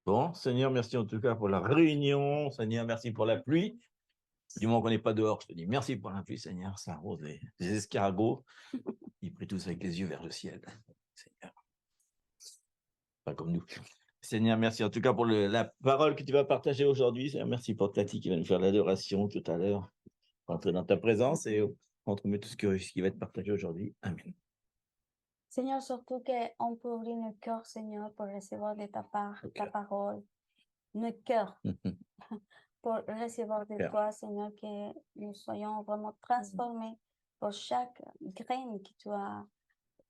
Bon, Seigneur, merci en tout cas pour la réunion. Seigneur, merci pour la pluie. Du moment qu'on n'est pas dehors, je te dis merci pour la pluie, Seigneur. Ça arrose les escargots. Ils prient tous avec les yeux vers le ciel. Seigneur, pas comme nous. Seigneur, merci en tout cas pour la parole que tu vas partager aujourd'hui. Seigneur, merci pour Tati qui va nous faire l'adoration tout à l'heure. Entrer dans ta présence et entre tout ce qui va être partagé aujourd'hui. Amen. Seigneur, surtout qu'on peut ouvrir nos cœurs, Seigneur, pour recevoir de ta part, ta parole. Nos cœurs, pour recevoir de toi, Seigneur, que nous soyons vraiment transformés pour chaque graine que tu as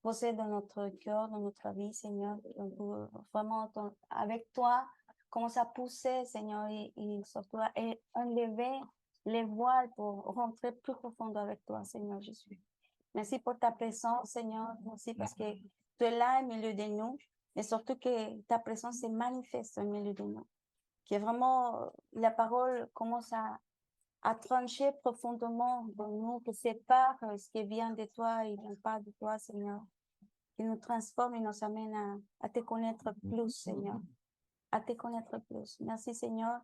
posée dans notre cœur, dans notre vie, Seigneur. On peut vraiment, avec toi, commencer à pousser, Seigneur, et surtout à enlever les voiles pour rentrer plus profondément avec toi, Seigneur Jésus. Merci pour ta présence, Seigneur. Merci parce que tu es là au milieu de nous, et surtout que ta présence se manifeste au milieu de nous. Que vraiment la parole commence à trancher profondément dans nous, que sépare ce qui vient de toi et vient pas de toi, Seigneur. Qui nous transforme et nous amène à te connaître plus, Seigneur. À te connaître plus. Merci, Seigneur.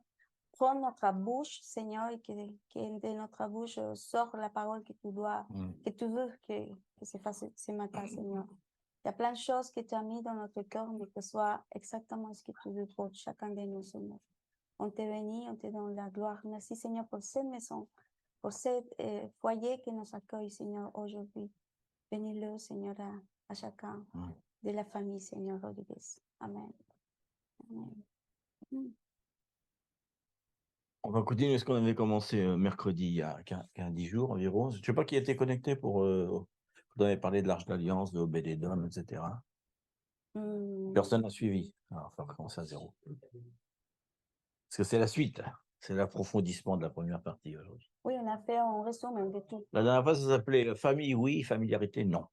Prends notre bouche, Seigneur, et que de notre bouche sort la parole que que tu veux que se fasse ce matin, Seigneur. Il y a plein de choses que tu as mis dans notre cœur, mais que ce soit exactement ce que tu veux pour chacun de nous, Seigneur. On te bénit, on te donne la gloire. Merci, Seigneur, pour cette maison, pour ce foyer qui nous accueille, Seigneur, aujourd'hui. Bénis-le, Seigneur, à chacun de la famille, Seigneur Rodriguez. Amen. Amen. On va continuer ce qu'on avait commencé mercredi, il y a 10 jours environ. Je ne sais pas qui était connecté pour... vous avez parlé de l'Arche d'Alliance, de Obédédom, etc. Personne n'a suivi. Alors, il faut recommencer à zéro. Parce que c'est la suite. C'est l'approfondissement de la première partie aujourd'hui. Oui, on a fait un résumé de tout. La dernière fois, ça s'appelait famille, oui, familiarité, non.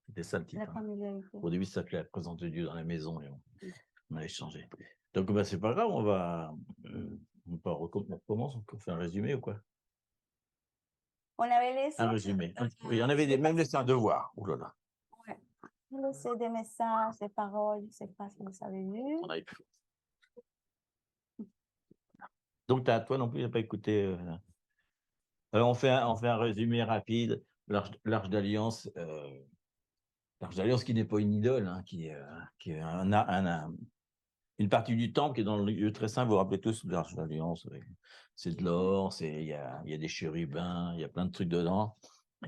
C'était ça le titre. La familiarité. Au début, ça s'appelait la présence de Dieu dans la maison et on a échangé. Donc, bah, c'est pas grave, on recommence, on fait un résumé ou quoi? On avait laissé. Un résumé. Oui, on avait même laissé un devoir. Oh là là. Ouais. On a laissé des messages, des paroles, je ne sais pas si vous avez vu. On avait pu. Donc, toi non plus, tu n'as pas écouté. Alors, on fait un résumé rapide. L'Arche d'Alliance. L'Arche d'Alliance qui n'est pas une idole, hein, qui est une partie du temple qui est dans le lieu très saint. Vous vous rappelez tous de l'Arche d'Alliance. C'est de l'or, il y a des chérubins, il y a plein de trucs dedans.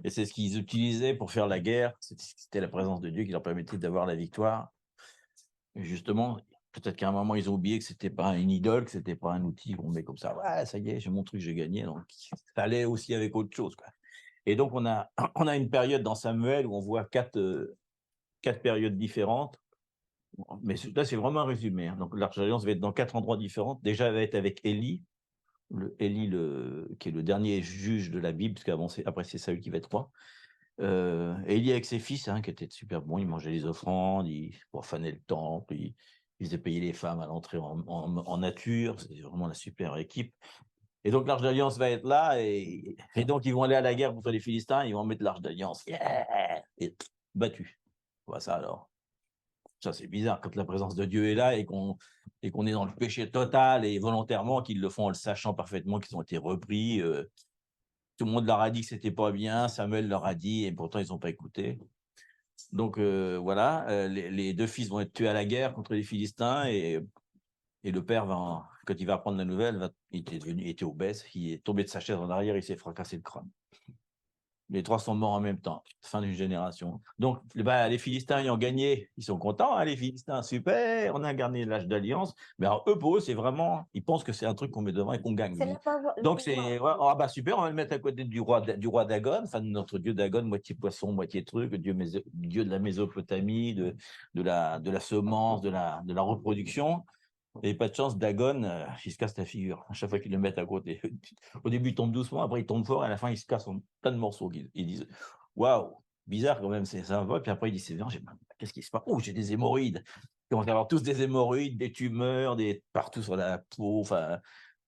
Et c'est ce qu'ils utilisaient pour faire la guerre. C'était la présence de Dieu qui leur permettait d'avoir la victoire. Et justement, peut-être qu'à un moment, ils ont oublié que c'était pas une idole, que c'était pas un outil qu'on met comme ça. Ouais, ça y est, j'ai mon truc, j'ai gagné. Donc, ça allait aussi avec autre chose, quoi. Et donc, on a une période dans Samuel où on voit quatre périodes différentes. Mais là, c'est vraiment un résumé. Hein. Donc, l'Arche d'Alliance va être dans 4 endroits différents. Déjà, elle va être avec Élie, qui est le dernier juge de la Bible, parce qu'après, c'est Saül qui va être roi. Élie avec ses fils, hein, qui étaient super bons, ils mangeaient les offrandes, ils profanaient le temple, ils faisaient payer les femmes à l'entrée en nature. C'est vraiment la super équipe. Et donc, l'Arche d'Alliance va être là, et donc, ils vont aller à la guerre contre les Philistins, ils vont mettre l'Arche d'Alliance. Yeah, et battu. Voilà ça alors. Ça, c'est bizarre quand la présence de Dieu est là et qu'on est dans le péché total et volontairement, qu'ils le font en le sachant parfaitement qu'ils ont été repris. Tout le monde leur a dit que c'était pas bien, Samuel leur a dit, et pourtant ils n'ont pas écouté. Donc voilà, les deux fils vont être tués à la guerre contre les Philistins et le père, quand il va apprendre la nouvelle, il était obèse, il est tombé de sa chaise en arrière, il s'est fracassé le crâne. Les trois sont morts en même temps, fin d'une génération. Donc, les Philistins ayant gagné, ils sont contents, hein, les Philistins, super, on a gagné l'Arche d'Alliance. Mais alors, eux, pour eux, c'est vraiment, ils pensent que c'est un truc qu'on met devant et qu'on gagne. Donc, c'est, bah super, on va le mettre à côté du roi Dagon, enfin, notre dieu Dagon, moitié poisson, moitié truc, dieu de la Mésopotamie, de la semence, de la reproduction. Et pas de chance, Dagon, il se casse la figure à chaque fois qu'ils le mettent à côté. Au début, il tombe doucement, après, il tombe fort, et à la fin, il se casse en plein de morceaux. Ils disent waouh, bizarre quand même, c'est ça va. Puis après, il dit c'est bien, qu'est-ce qui se passe? Oh, j'ai des hémorroïdes. Ils commencent à avoir tous des hémorroïdes, des tumeurs, partout sur la peau, enfin,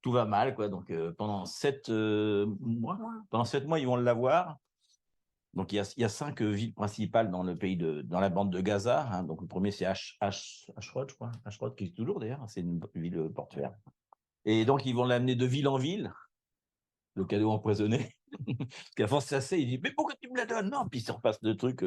tout va mal, quoi. Donc, pendant 7 mois, ils vont l'avoir. Donc, il y a 5 villes principales dans dans la bande de Gaza. Hein. Donc, le premier, c'est Ashrod, je crois. Ashrod, qui est toujours d'ailleurs, c'est une ville portuaire. Et donc, ils vont l'amener de ville en ville, le cadeau empoisonné. Parce qu'à force, c'est assez. Il dit, mais pourquoi tu me la donnes? Non, puis il se repasse le truc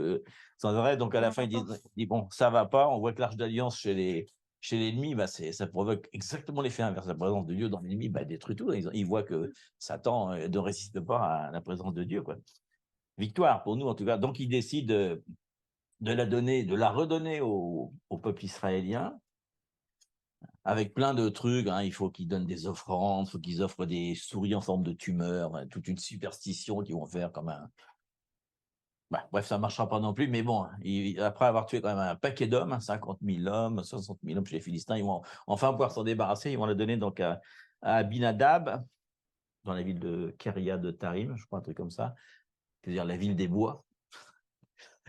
sans arrêt. Donc, à la fin, il dit, bon, ça va pas. On voit que l'Arche d'Alliance chez l'ennemi, bah, ça provoque exactement l'effet inverse. La présence de Dieu dans l'ennemi détruit tout. Ils voient que Satan ne résiste pas à la présence de Dieu, quoi. Victoire pour nous, en tout cas. Donc, il décide de la redonner au peuple israélien, avec plein de trucs. Hein. Il faut qu'ils donnent des offrandes, il faut qu'ils offrent des souris en forme de tumeur, hein, toute une superstition qu'ils vont faire comme un. Bah, bref, ça ne marchera pas non plus, mais bon, après avoir tué quand même un paquet d'hommes, 50 000 hommes, 60 000 hommes chez les Philistins, ils vont enfin pouvoir s'en débarrasser. Ils vont la donner donc à Abinadab, dans la ville de Keria de Tarim, je crois, un truc comme ça, c'est-à-dire la ville des bois.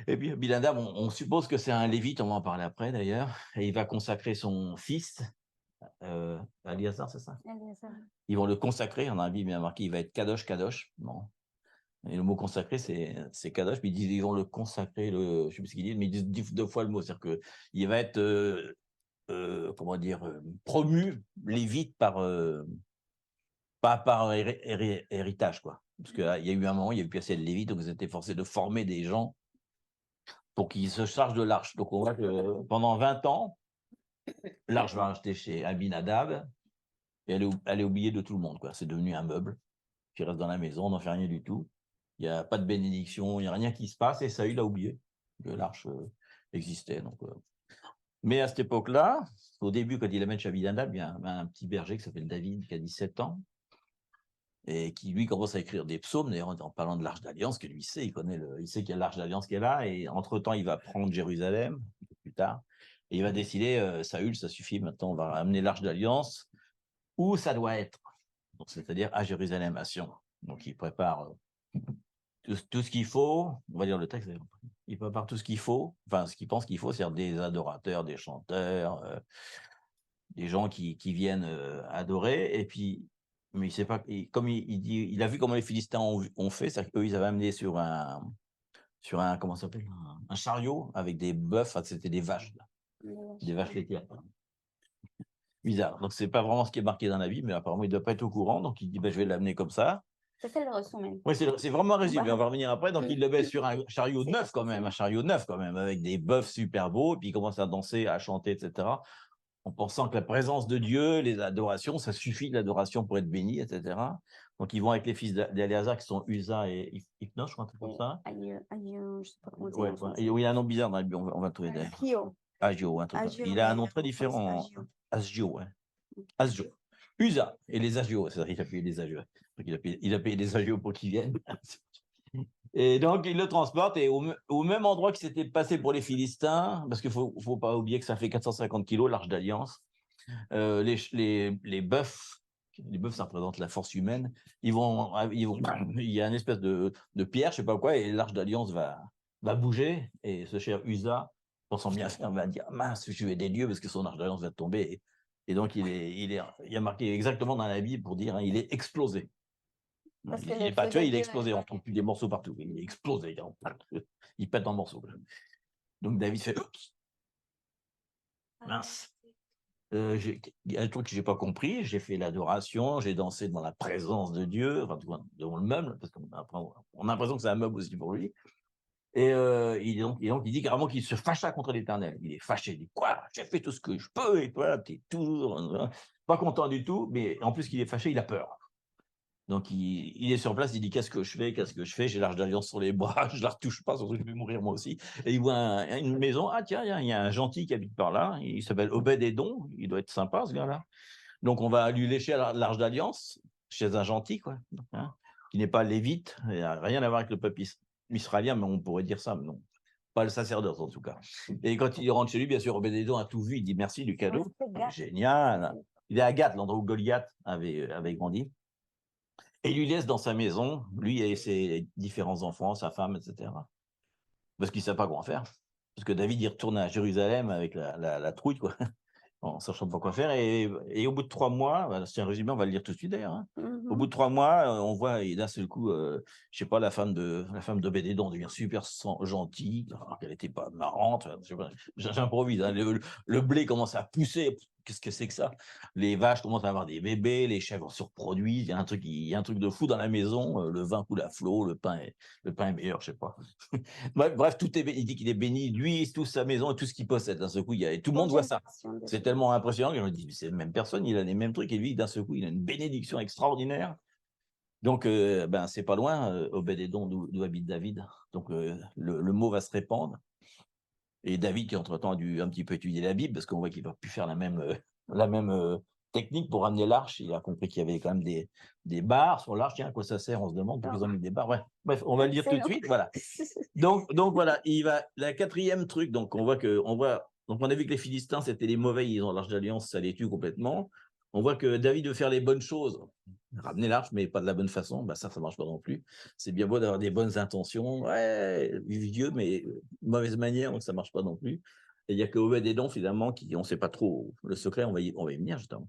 Et puis Abinadab, on suppose que c'est un lévite, on va en parler après d'ailleurs, et il va consacrer son fils, Aliazar, c'est ça? Ils vont le consacrer, on a bien marqué, il va être Kadosh, Kadosh. Bon. Et le mot consacré, c'est Kadosh, puis ils vont le consacrer, je ne sais plus ce qu'ils disent, mais ils disent 2 fois le mot, c'est-à-dire qu'il va être, comment dire, promu lévite pas par héritage, quoi. Parce qu'il y a eu un moment, il y a eu plus assez de lévites, donc ils étaient forcés de former des gens pour qu'ils se chargent de l'arche. Donc on voit que pendant 20 ans, l'arche va rester chez Abinadab, et elle est oubliée de tout le monde, quoi. C'est devenu un meuble qui reste dans la maison, on n'en fait rien du tout. Il n'y a pas de bénédiction, il n'y a rien qui se passe, et Saül a oublié que l'arche existait. Donc, mais à cette époque-là, au début, quand il amène chez Abinadab, il y a un petit berger qui s'appelle David, qui a 17 ans, et qui, lui, commence à écrire des psaumes, d'ailleurs, en parlant de l'Arche d'Alliance, que lui sait, il sait qu'il y a l'Arche d'Alliance qui est là, et entre-temps, il va prendre Jérusalem, plus tard, et il va décider, Saül, ça suffit, maintenant, on va amener l'Arche d'Alliance où ça doit être, c'est-à-dire à Jérusalem, à Sion. Donc, il prépare tout ce qu'il faut, on va lire le texte, il prépare tout ce qu'il faut, enfin, ce qu'il pense qu'il faut, c'est-à-dire des adorateurs, des chanteurs, des gens qui viennent adorer, et puis, mais il sait pas, comme il dit, il a vu comment les Philistins ont fait, c'est-à-dire qu'eux, ils avaient amené sur un comment ça s'appelle, un chariot avec des bœufs, enfin, c'était des vaches, là, des vaches laitières. Bizarre. Donc, c'est pas vraiment ce qui est marqué dans la Bible, mais apparemment, il ne doit pas être au courant, donc il dit, je vais l'amener comme ça. C'est le résumé. Oui, c'est vraiment un résumé, on va revenir après. Donc, il le met sur un chariot neuf quand même, avec des bœufs super beaux, et puis il commence à danser, à chanter, etc., en pensant que la présence de Dieu, les adorations, ça suffit de l'adoration pour être béni, etc. Donc, ils vont avec les fils d'Éléazar, qui sont Uza et Iknosh, je crois, un truc comme ça. Je sais pas comment dire. Ouais, il y a un nom bizarre dans la Bible, on va le trouver d'ailleurs. Agio, un truc comme ça. Il a un nom très différent. Asgio, ouais. Asgio. Uza et les Agios, c'est-à-dire qu'il a payé des Agios. Il a payé des Agios pour qu'ils viennent. Et donc, il le transporte, et au même endroit que s'était passé pour les Philistins, parce qu'il ne faut pas oublier que ça fait 450 kilos, l'Arche d'Alliance, les bœufs, ça représente la force humaine, il y a une espèce de pierre, je ne sais pas quoi, et l'Arche d'Alliance va bouger, et ce cher Uza, pensant bien faire, va dire, mince, je vais des dieux, parce que son Arche d'Alliance va tomber. Et donc, il y a marqué exactement dans la Bible pour dire, hein, il est explosé. Il n'est pas tué, il est explosé. On ne trouve plus des morceaux partout. Il est explosé. Il pète en morceaux. Donc David fait oups. Mince. Il y a un truc que je n'ai pas compris. J'ai fait l'adoration, j'ai dansé dans la présence de Dieu, enfin, devant le meuble, parce qu'on a l'impression que c'est un meuble aussi pour lui. Et il dit carrément qu'il se fâcha contre l'Éternel. Il est fâché. Il dit, quoi? J'ai fait tout ce que je peux, et toi, tu es toujours pas content du tout. Mais en plus qu'il est fâché, il a peur. Donc, il est sur place, il dit, qu'est-ce que je fais? J'ai l'Arche d'Alliance sur les bras, je la retouche pas, surtout que je vais mourir moi aussi. Et il voit une maison, ah tiens, il y a un gentil qui habite par là, il s'appelle Obed-Edom, il doit être sympa ce gars-là. Donc, on va lui lécher l'Arche d'Alliance chez un gentil, quoi, hein, qui n'est pas lévite, il n'a rien à voir avec le peuple israélien, mais on pourrait dire ça, mais non. Pas le sacerdoce, en tout cas. Et quand il rentre chez lui, bien sûr, Obed-Edom a tout vu, il dit merci du cadeau. Génial. Il est à Gath, l'endroit où Goliath avait grandi. Et il lui laisse dans sa maison, lui et ses différents enfants, sa femme, etc. Parce qu'il ne sait pas quoi en faire. Parce que David, il retourne à Jérusalem avec la trouille, quoi. en sachant pas quoi faire. Et au bout de 3 mois, c'est un résumé, on va le lire tout de suite d'ailleurs. Hein. Au bout Mhm. de 3 mois, on voit, et d'un seul coup, je sais pas, la femme d'Obed-Édom devient super gentille, alors qu'elle n'était pas marrante. Je sais pas, j'improvise. Hein. Le blé commence à pousser. Qu'est-ce que c'est que ça? Les vaches commencent à avoir des bébés, les chèvres se reproduisent. Il y a un truc de fou dans la maison. Le vin coule à flot, le pain est meilleur, je sais pas. Bref, tout est, il dit qu'il est béni, lui, toute sa maison et tout ce qu'il possède. D'un seul coup, tout le monde voit ça. C'est tellement impressionnant que je me dis, c'est la même personne, il a les mêmes trucs, et lui, d'un seul coup, il a une bénédiction extraordinaire. Donc, c'est pas loin, Obed-Édom, d'où habite David. Donc, le mot va se répandre. Et David, qui entre-temps a dû un petit peu étudier la Bible, parce qu'on voit qu'il ne va plus faire la même technique pour ramener l'arche. Il a compris qu'il y avait quand même des barres sur l'arche. Tiens, à quoi ça sert? On se demande pourquoi ils ont mis des barres. Ouais. Bref, on va le dire tout de suite. Voilà. Donc voilà, la quatrième truc, donc on a vu que les Philistins, c'était les mauvais, ils ont l'arche d'alliance, ça les tue complètement. On voit que David veut faire les bonnes choses, ramener l'arche, mais pas de la bonne façon, ça marche pas non plus. C'est bien beau d'avoir des bonnes intentions, ouais, vieux, mais mauvaise manière, donc ça marche pas non plus. Et il y a que Obed-Édom, finalement, qui, on sait pas trop le secret, on va y venir justement,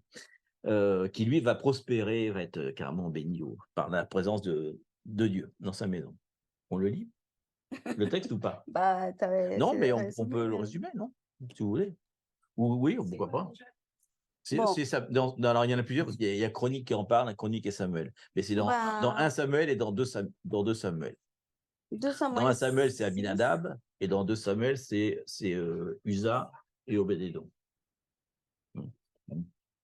qui lui va prospérer, va être carrément béni par la présence de Dieu dans sa maison. On le lit? Le texte ou pas? Non, mais on peut le résumer, non? Si vous voulez. Ou oui, pourquoi pas. C'est ça. Alors, il y en a plusieurs, parce qu'il y a Chronique qui en parle, Chronique et Samuel. Mais c'est dans 1 Samuel et dans 2 Samuel. Dans 1 Samuel, c'est Abinadab, et dans 2 Samuel, c'est Uza et Obed-Édom.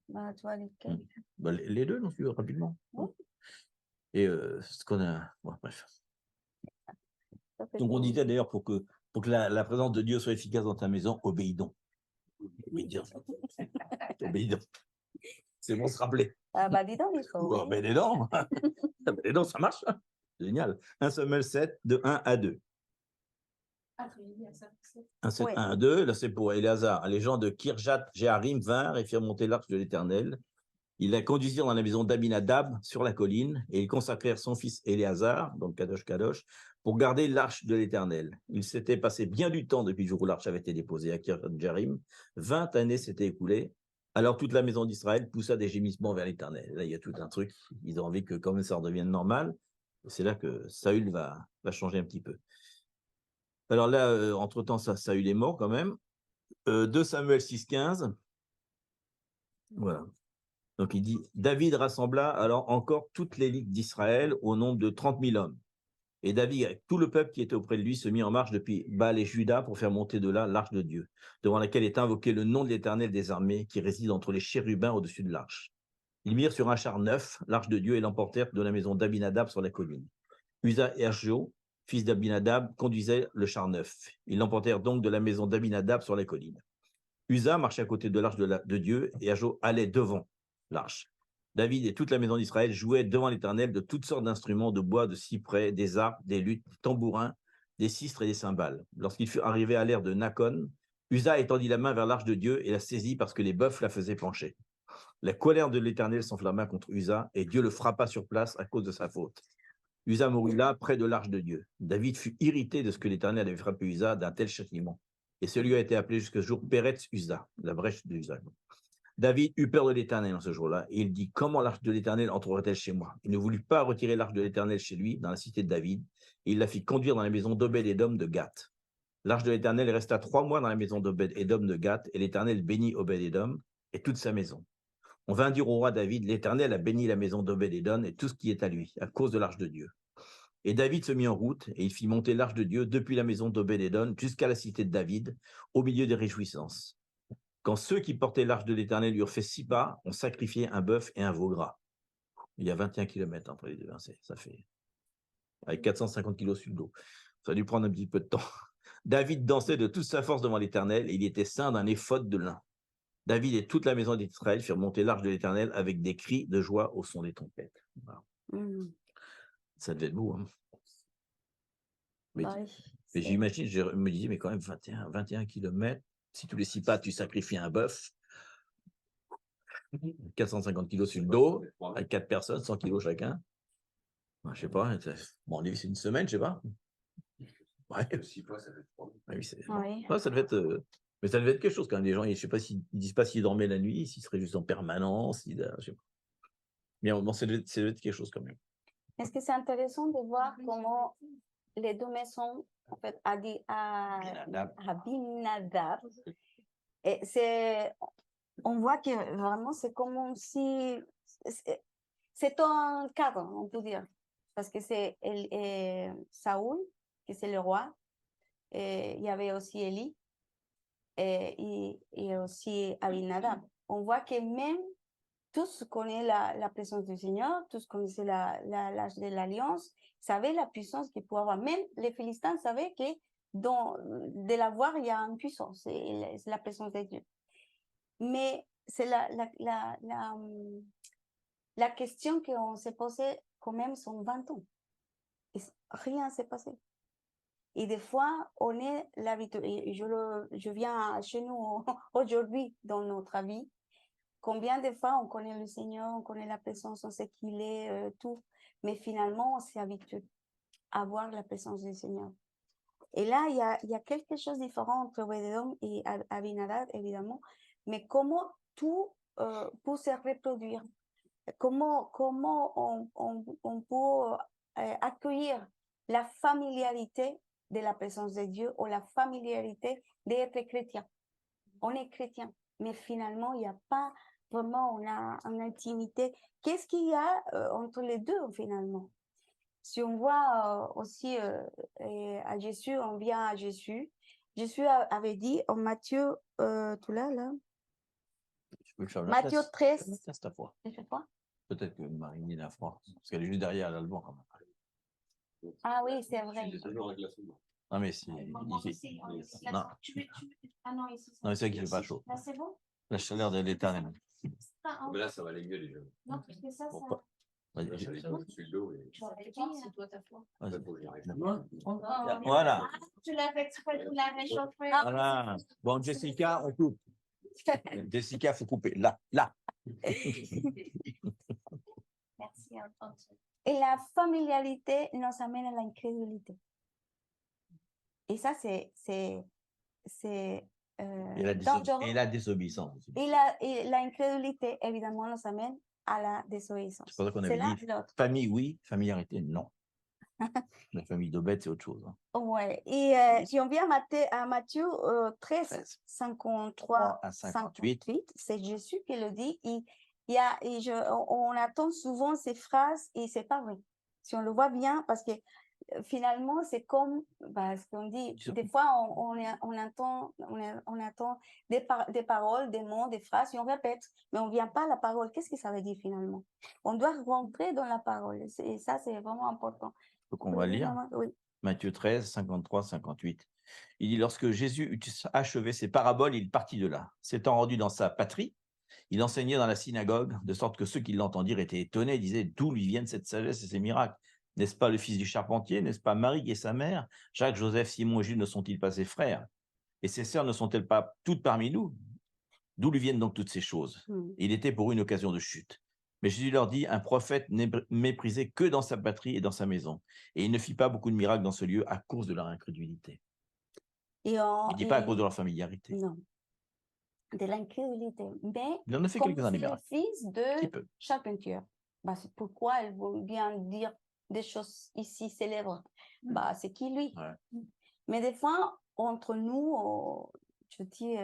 Les deux, non, rapidement. Et ce qu'on a. Bon, bref. Donc, on disait d'ailleurs, pour que la présence de Dieu soit efficace dans ta maison, obéis donc. Obéis donc. C'est bon, se rappeler. Dis donc, il faut. Obéis-donc. Obéis-donc, ça marche. Génial. 1 Samuel 7, de 1 à 2. 1, 7, 1 à 2, là c'est pour Éléazar. Les gens de Kirjat Jéarim vinrent et firent monter l'arche de l'Éternel. Ils la conduisirent dans la maison d'Abinadab sur la colline, et ils consacrèrent son fils Éléazar, donc Kadosh Kadosh, pour garder l'arche de l'Éternel. Il s'était passé bien du temps depuis le jour où l'arche avait été déposée à Kirjat Jéarim. 20 années s'étaient écoulées. Alors toute la maison d'Israël poussa des gémissements vers l'Éternel. Là, il y a tout un truc. Ils ont envie que quand même ça redevienne normal. C'est là que Saül va changer un petit peu. Alors là, entre-temps, Saül est mort quand même. 2 Samuel 6,15. Voilà. Donc il dit, David rassembla alors encore toute l'élite d'Israël au nombre de 30 000 hommes. Et David, avec tout le peuple qui était auprès de lui, se mit en marche depuis Baal et Juda pour faire monter de là l'arche de Dieu, devant laquelle est invoqué le nom de l'Éternel des armées, qui réside entre les chérubins au-dessus de l'arche. Ils mirent sur un char neuf l'arche de Dieu et l'emportèrent de la maison d'Abinadab sur la colline. Uza et Arjo, fils d'Abinadab, conduisaient le char neuf. Ils l'emportèrent donc de la maison d'Abinadab sur la colline. Uza marchait à côté de l'arche de Dieu, et Arjo allait devant l'arche. David et toute la maison d'Israël jouaient devant l'Éternel de toutes sortes d'instruments de bois, de cyprès, des harpes, des luttes, des tambourins, des sistres et des cymbales. Lorsqu'il fut arrivé à l'ère de Nakon, Uza étendit la main vers l'arche de Dieu et la saisit parce que les bœufs la faisaient pencher. La colère de l'Éternel s'enflamma contre Uza, et Dieu le frappa sur place à cause de sa faute. Uza mourut là, près de l'arche de Dieu. David fut irrité de ce que l'Éternel avait frappé Uza d'un tel châtiment. Et ce lieu a été appelé jusqu'à ce jour Péretz Uza, la brèche de Uza. David eut peur de l'Éternel en ce jour-là, et il dit, comment l'arche de l'Éternel entrera-t-elle chez moi? Il ne voulut pas retirer l'arche de l'Éternel chez lui, dans la cité de David, et il la fit conduire dans la maison d'Obed-Édom de Gath. L'arche de l'Éternel resta 3 mois dans la maison d'Obed-Édom de Gath, et l'Éternel bénit Obed-Édom et toute sa maison. On vint dire au roi David, l'Éternel a béni la maison d'Obed-Édom et tout ce qui est à lui, à cause de l'arche de Dieu. Et David se mit en route, et il fit monter l'arche de Dieu depuis la maison d'Obed-Édom jusqu'à la cité de David, au milieu des réjouissances. Quand ceux qui portaient l'arche de l'Éternel eurent fait 6 pas, on sacrifiait un bœuf et un veau gras. Il y a 21 km entre les deux, ça fait avec 450 kilos sur le dos. Ça a dû prendre un petit peu de temps. David dansait de toute sa force devant l'Éternel, et il était ceint d'un éphod de lin. David et toute la maison d'Israël firent monter l'arche de l'Éternel avec des cris de joie au son des trompettes. Voilà. Ça devait être beau. Hein. Mais j'imagine, je me disais, mais quand même 21 km, si tous les 6 pas, tu sacrifies un bœuf, 450 kilos sur le dos, avec 4 personnes, 100 kilos chacun. Je ne sais pas, bon, c'est une semaine, je ne sais pas. Ouais. 6 fois, ça fait 3. Oui, ça devait être Mais ça devait être quelque chose quand même, les gens, je ne sais pas s'ils ne disent pas s'ils dormaient la nuit, s'ils seraient juste en permanence, je sais pas. Mais bon, ça devait être quelque chose quand même. Est-ce que c'est intéressant de voir comment les deux maisons, en fait, Abinadab, et on voit que vraiment c'est comme si c'est un cadre, on peut dire, parce que c'est Saoul, qui c'est le roi, et il y avait aussi Élie, et aussi Abinadab. On voit que même tous connaissent la présence du Seigneur, tous connaissaient l'âge de l'Alliance, savaient la puissance qu'il pouvait avoir. Même les Philistins savaient que de la voir, il y a une puissance, c'est la présence de Dieu. Mais c'est la question qu'on s'est posée quand même sont 20 ans. Et rien ne s'est passé. Et des fois, on est l'habitude, et je viens chez nous aujourd'hui dans notre vie. Combien de fois on connaît le Seigneur, on connaît la présence, on sait qu'il est, tout. Mais finalement, on s'est habitué à voir la présence du Seigneur. Et là, il y a quelque chose de différent entre Obed-Edom et Abinadab, évidemment. Mais comment tout peut se reproduire? Comment on peut accueillir la familiarité de la présence de Dieu ou la familiarité d'être chrétien? On est chrétien, mais finalement, il n'y a pas vraiment une intimité. Qu'est-ce qu'il y a entre les deux, finalement? Si on voit aussi à Jésus, on vient à Jésus. Jésus avait dit en Matthieu, tout là, Je peux le faire Matthieu 13. Peut-être que Marine a froid, parce qu'elle est juste derrière l'Alban quand même. Ah oui, c'est vrai. Non, mais si. Non, non mais c'est vrai qu'il fait pas chaud. Là, c'est bon? La chaleur de l'éternel. Mais là, ça va aller mieux déjà. Non, parce que ça. Voilà. Tu l'avais chauffé. Voilà. Bon, Jessica, on coupe. Jessica, il faut couper. Là. Merci. Et la familiarité nous amène à l'incrédulité. Et ça, c'est dangereux. Et la désobéissance aussi. Et l'incrédulité, évidemment, nous amène à la désobéissance. C'est pour ça qu'on avait dit famille, oui, familiarité, non. La famille d'Obed, c'est autre chose. Hein. Ouais. Et si on vient à Matthieu 13, 53 à 58, c'est Jésus qui le dit. On attend souvent ces phrases et c'est pas vrai. Si on le voit bien, parce que finalement, c'est comme ce qu'on dit. Des fois, on attend des paroles, des mots, des phrases, et on répète, mais on ne vient pas à la parole. Qu'est-ce que ça veut dire finalement? On doit rentrer dans la parole. Et ça, c'est vraiment important. Donc, on va lire Matthieu 13, 53, 58. Il dit, lorsque Jésus eut achevé ses paraboles, il partit de là. S'étant rendu dans sa patrie, il enseignait dans la synagogue, de sorte que ceux qui l'entendirent étaient étonnés et disaient, d'où lui viennent cette sagesse et ces miracles? N'est-ce pas le fils du charpentier? N'est-ce pas Marie qui est sa mère? Jacques, Joseph, Simon et Jude ne sont-ils pas ses frères? Et ses sœurs ne sont-elles pas toutes parmi nous? D'où lui viennent donc toutes ces choses? Il était pour eux une occasion de chute. Mais Jésus leur dit, un prophète n'est méprisé que dans sa patrie et dans sa maison. Et il ne fit pas beaucoup de miracles dans ce lieu à cause de leur incrédulité. Il ne dit pas à cause de leur familiarité. Non, de l'incrédulité. Mais il en a fait quelques-uns des miracles. Le fils de charpentier. C'est pourquoi elle veut bien dire des choses ici célèbres. C'est qui lui? Ouais. Mais des fois, entre nous, je dis,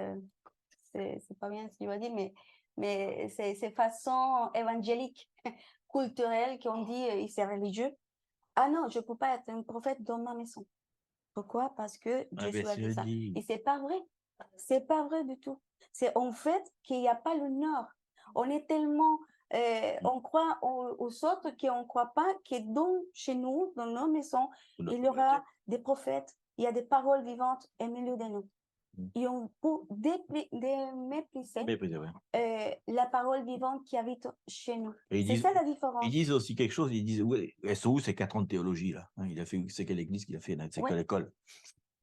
c'est pas bien ce qu'il va dire, mais c'est façon évangélique, culturelle, qu'on dit, il c'est religieux. Ah non, je ne peux pas être un prophète dans ma maison. Pourquoi? Parce que Jésus a dit ça. Et c'est pas vrai. C'est pas vrai du tout. C'est en fait qu'il n'y a pas le nord. On est tellement, on croit aux autres qu'on ne croit pas que chez nous, dans nos maisons, il y aura des prophètes, il y a des paroles vivantes au milieu de nous. Et on peut mépriser la parole vivante qui habite chez nous. C'est ça la différence. Ils disent aussi quelque chose, ils disent, elles sont où ces 4 ans de théologie là? Il a fait, c'est quelle église qu'il a fait? C'est quelle école?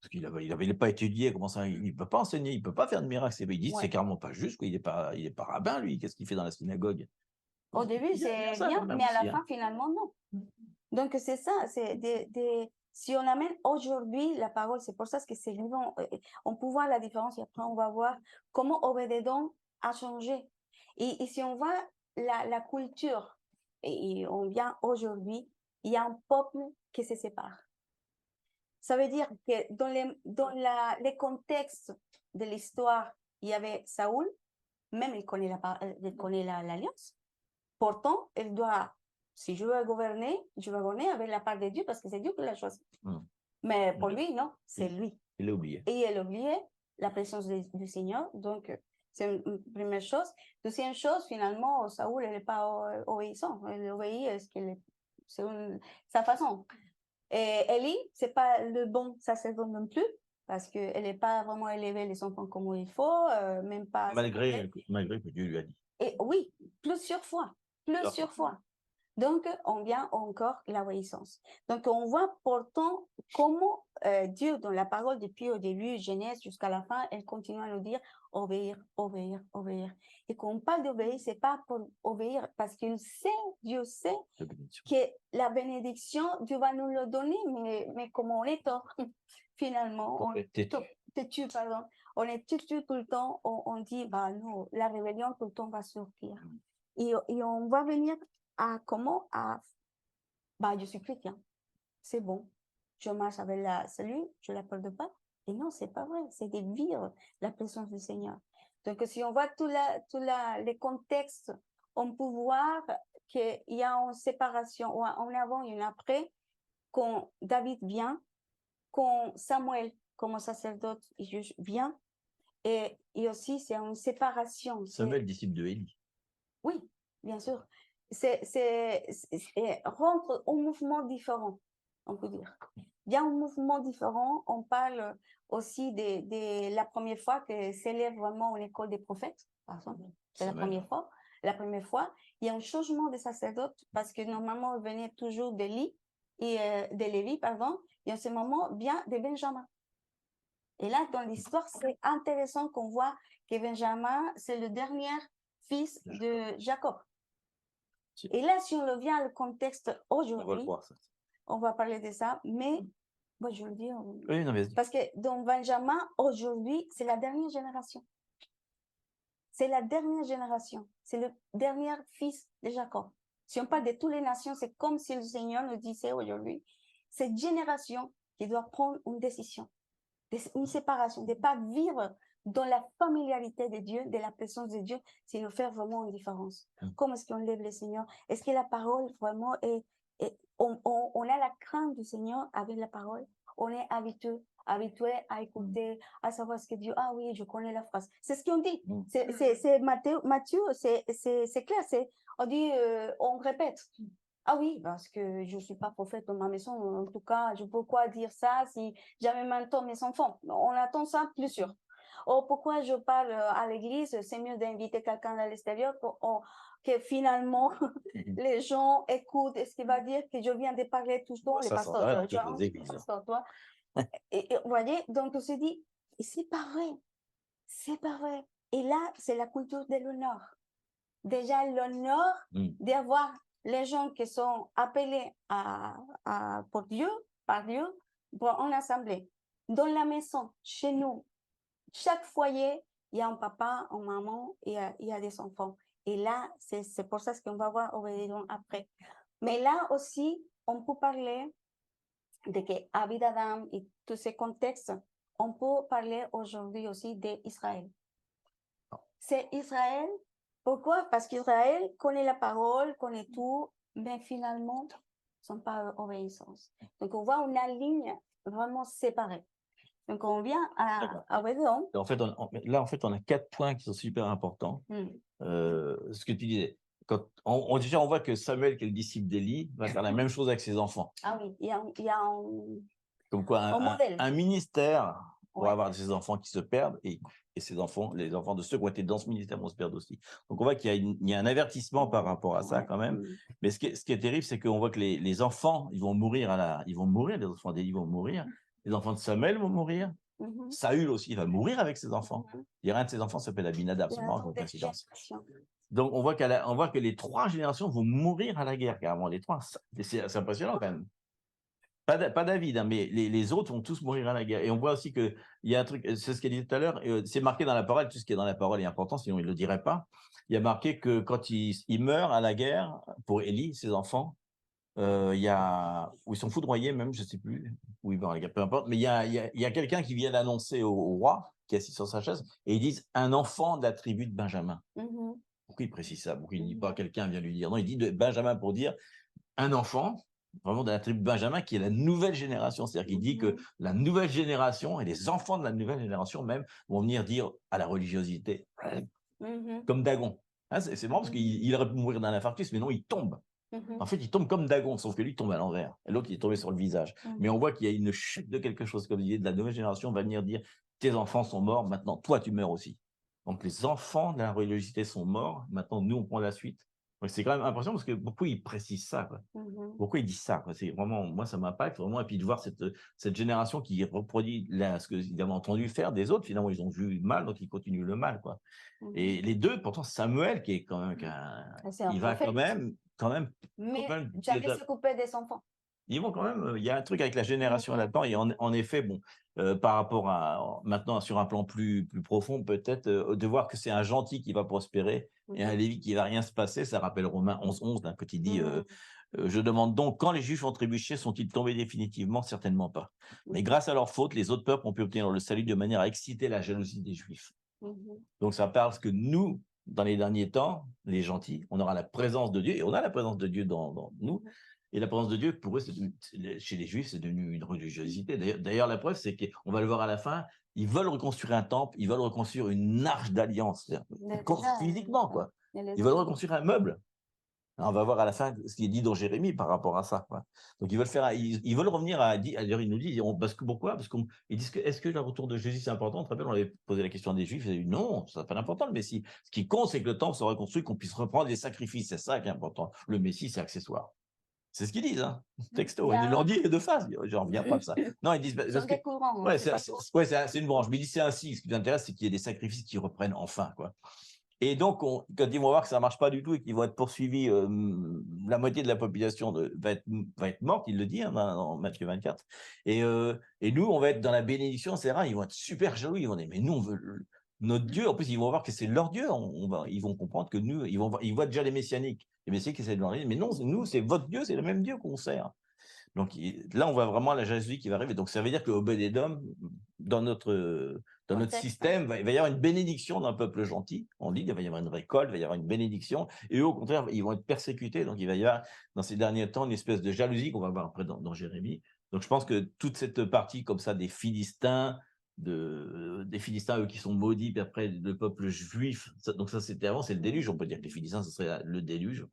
Parce qu'il n'avait pas étudié, comment ça, il ne peut pas enseigner, il ne peut pas faire de miracles. Ils disent, c'est carrément pas juste, il n'est pas rabbin, lui, qu'est-ce qu'il fait dans la synagogue? Au début, c'est bien, mais à la fin, finalement, non. Donc, c'est ça, c'est si on amène aujourd'hui la parole, c'est pour ça que c'est vivant, on peut voir la différence et après on va voir comment Obédédom a changé. Et si on voit la culture, et on vient aujourd'hui, il y a un peuple qui se sépare. Ça veut dire que dans les contextes de l'histoire, il y avait Saoul, même il connaît l'alliance. Pourtant, il doit, si je veux gouverner, je vais gouverner avec la part de Dieu parce que c'est Dieu qui l'a choisi. Mais pour lui, non, c'est lui. Il l'a oublié. Et il a oublié la présence du Seigneur. Donc, c'est une première chose. Deuxième chose, finalement, Saoul, elle n'est pas obéissant. Elle obéit à ce c'est sa façon. Et Élie, ce n'est pas le bon sacerdoce non plus, parce qu'elle n'est pas vraiment élevée les enfants comme il faut, même pas... Malgré que Dieu lui a dit. Et oui, plusieurs fois. Donc, on vient encore l'obéissance. Donc, on voit pourtant comment Dieu, dans la parole depuis au début, Genèse jusqu'à la fin, elle continue à nous dire obéir, obéir, obéir. Et quand on parle d'obéir, c'est pas pour obéir, parce qu'il sait, Dieu sait que la bénédiction, Dieu va nous le donner, mais comment on est tort, finalement. On est têtu, pardon. On est têtu tout le temps, on dit, bah non, la rébellion tout le temps va sortir. Et on va venir à comment bah je suis chrétien, c'est bon, je marche avec la salut, je la peur de pas. Et non, c'est pas vrai, c'est de vivre la présence du Seigneur. Donc si on voit les contextes, on peut voir qu'il y a une séparation, ou en avant et une après, quand David vient, quand Samuel comme sacerdote vient, et aussi c'est une séparation. Samuel, disciple de Élie. Oui, bien sûr. Rentre un mouvement différent, on peut dire. Il y a un mouvement différent. On parle aussi de la première fois que s'élève vraiment une école des prophètes, par exemple. C'est la première fois. La première fois, il y a un changement de sacerdote parce que normalement, on venait toujours d'Élie et de Lévi, pardon. Et en ce moment, vient de Benjamin. Et là, dans l'histoire, c'est intéressant qu'on voit que Benjamin, c'est le dernier fils de Jacob. Et là, si on revient au contexte aujourd'hui, on va parler de ça, mais moi, je le dis, oui, non, mais... parce que dans Benjamin, aujourd'hui, c'est la dernière génération. C'est la dernière génération. C'est le dernier fils de Jacob. Si on parle de toutes les nations, c'est comme si le Seigneur nous disait aujourd'hui, cette génération qui doit prendre une décision, une séparation, de ne pas vivre dans la familiarité de Dieu, de la présence de Dieu, c'est de faire vraiment une différence. Comment est-ce qu'on lève le Seigneur? Est-ce que la parole vraiment on a la crainte du Seigneur avec la parole? On est habitué à écouter, à savoir ce que Dieu... Ah oui, je connais la phrase. C'est ce qu'on dit. C'est Matthieu, c'est clair. On dit, on répète. Ah oui, parce que je ne suis pas prophète dans ma maison. En tout cas, je peux quoi dire ça si jamais m'entends mes enfants? On attend ça plus sûr. Oh, pourquoi je parle à l'église? C'est mieux d'inviter quelqu'un à l'extérieur pour que finalement les gens écoutent ce qu'il va dire, que je viens de parler tout le temps, les pasteurs. Toi. Et vous voyez, donc on se dit, c'est pas vrai. C'est pas vrai. Et là, c'est la culture de l'honneur. Déjà, l'honneur d'avoir les gens qui sont appelés par Dieu, en assemblée, dans la maison, chez nous, chaque foyer, il y a un papa, une maman, et il y a des enfants. Et là, c'est pour ça qu'on va voir Obédédom après. Mais là aussi, on peut parler de que vie d'Adam et tous ces contextes, on peut parler aujourd'hui aussi d'Israël. C'est Israël. Pourquoi? Parce qu'Israël connaît la parole, connaît tout, mais finalement, ils ne sont pas obéissants. Donc, on voit une ligne vraiment séparée. Donc, on vient à Obédédom. En fait, là, on a 4 points qui sont super importants. Ce que tu disais. Déjà, on voit que Samuel, qui est le disciple d'Élie, va faire la même chose avec ses enfants. Ah oui, il y a un... Comme quoi, un ministère pour avoir ses enfants qui se perdent et ses enfants, les enfants de ceux qui ont été dans ce ministère vont se perdre aussi. Donc, on voit qu'il y a un avertissement par rapport à ça quand même. Mais ce qui est terrible, c'est qu'on voit que les enfants, ils vont mourir, les enfants d'Élie vont mourir. Les enfants de Samuel vont mourir. Saül aussi, il va mourir avec ses enfants. Il y a un de ses enfants s'appelle Abinadab, c'est marrant comme coïncidence. Donc, on voit que les 3 générations vont mourir à la guerre, carrément, les 3. C'est impressionnant quand même. Pas David, hein, mais les autres vont tous mourir à la guerre. Et on voit aussi qu'il y a un truc, c'est ce qu'elle disait tout à l'heure, c'est marqué dans la parole, tout ce qui est dans la parole est important, sinon il ne le dirait pas. Il y a marqué que quand il meurt à la guerre, pour Élie, ses enfants, il y a, où ils sont foudroyés même, je ne sais plus, où ils meurent à la guerre, peu importe, mais il y a quelqu'un qui vient d'annoncer au roi, qui est assis sur sa chaise, et ils disent un enfant de la tribu de Benjamin. Pourquoi il précise ça? Pourquoi il ne dit pas quelqu'un vient lui dire? Non, il dit de Benjamin pour dire un enfant, vraiment de la tribu de Benjamin, qui est la nouvelle génération. C'est-à-dire qu'il dit que la nouvelle génération et les enfants de la nouvelle génération même vont venir dire à la religiosité, comme Dagon. Hein, c'est marrant parce qu'il aurait pu mourir d'un infarctus, mais non, il tombe. En fait, il tombe comme Dagon, sauf que lui, il tombe à l'envers. Et l'autre, il est tombé sur le visage. Mais on voit qu'il y a une chute de quelque chose, comme il dit, de la nouvelle génération va venir dire tes enfants sont morts, maintenant, toi, tu meurs aussi. Donc, les enfants de la religiosité sont morts, maintenant, nous, on prend la suite. C'est quand même impressionnant parce que beaucoup, ils précisent ça. Quoi. Pourquoi ils disent ça quoi. C'est vraiment, moi, ça m'impacte vraiment. Et puis de voir cette génération qui reproduit là, ce qu'ils avaient entendu faire des autres, finalement, ils ont vu mal, donc ils continuent le mal. Quoi. Et les deux, pourtant, Samuel, qui est quand même, il va quand même mais jamais s'occuper des enfants. Ils vont quand même, il y a un truc avec la génération là-dedans. Et en effet, bon, par rapport à maintenant sur un plan plus profond, peut-être de voir que c'est un gentil qui va prospérer et un Lévi qui va rien se passer, ça rappelle Romains 11:11, hein, quand il dit je demande donc quand les Juifs ont trébuché, sont-ils tombés définitivement? Certainement pas. Mais grâce à leur faute, les autres peuples ont pu obtenir le salut de manière à exciter la jalousie des Juifs. Donc ça parle que nous, dans les derniers temps, les gentils, on aura la présence de Dieu et on a la présence de Dieu dans nous. Et la présence de Dieu, pour eux, chez les Juifs, c'est devenu une religiosité. D'ailleurs, la preuve, c'est qu'on va le voir à la fin, ils veulent reconstruire un temple, ils veulent reconstruire une arche d'alliance, physiquement, quoi. Ils veulent reconstruire un meuble. Alors, on va voir à la fin ce qui est dit dans Jérémie par rapport à ça. Quoi. Donc, ils veulent faire, ils veulent revenir d'ailleurs, ils nous disent, pourquoi? Parce qu'ils disent que est-ce que le retour de Jésus c'est important? Tu te rappelles, on avait posé la question des Juifs, ils avaient dit non, ça n'a pas d'importance le Messie. Ce qui compte, c'est que le temple soit reconstruit, qu'on puisse reprendre les sacrifices. C'est ça qui est important. Le Messie, c'est accessoire. C'est ce qu'ils disent, hein, texto. Ils leur disent de face, j'en reviens pas de ça. Non, ils disent. C'est une branche. Mais ils disent c'est ainsi. Ce qui nous intéresse, c'est qu'il y ait des sacrifices qui reprennent enfin, quoi. Et donc, quand ils vont voir que ça ne marche pas du tout et qu'ils vont être poursuivis, la moitié de la population va être morte, il le dit hein, dans Matthieu 24. Et nous, on va être dans la bénédiction, c'est vrai, ils vont être super jaloux, ils vont dire, mais nous, on veut notre Dieu. En plus, ils vont voir que c'est leur Dieu. Ils vont comprendre que nous, ils voient déjà les messianiques. Les messianiques essaient de leur dire, mais non, nous, c'est votre Dieu, c'est le même Dieu qu'on sert. Donc là, on voit vraiment la jalousie qui va arriver. Donc ça veut dire que Obed-Edom, dans notre système, il va y avoir une bénédiction d'un peuple gentil. On dit qu'il va y avoir une récolte, il va y avoir une bénédiction. Et eux, au contraire, ils vont être persécutés. Donc il va y avoir, dans ces derniers temps, une espèce de jalousie qu'on va voir après dans Jérémie. Donc je pense que toute cette partie comme ça des Philistins, eux qui sont maudits, puis après le peuple juif, donc ça c'était avant, c'est le déluge. On peut dire que les Philistins, ce serait le déluge.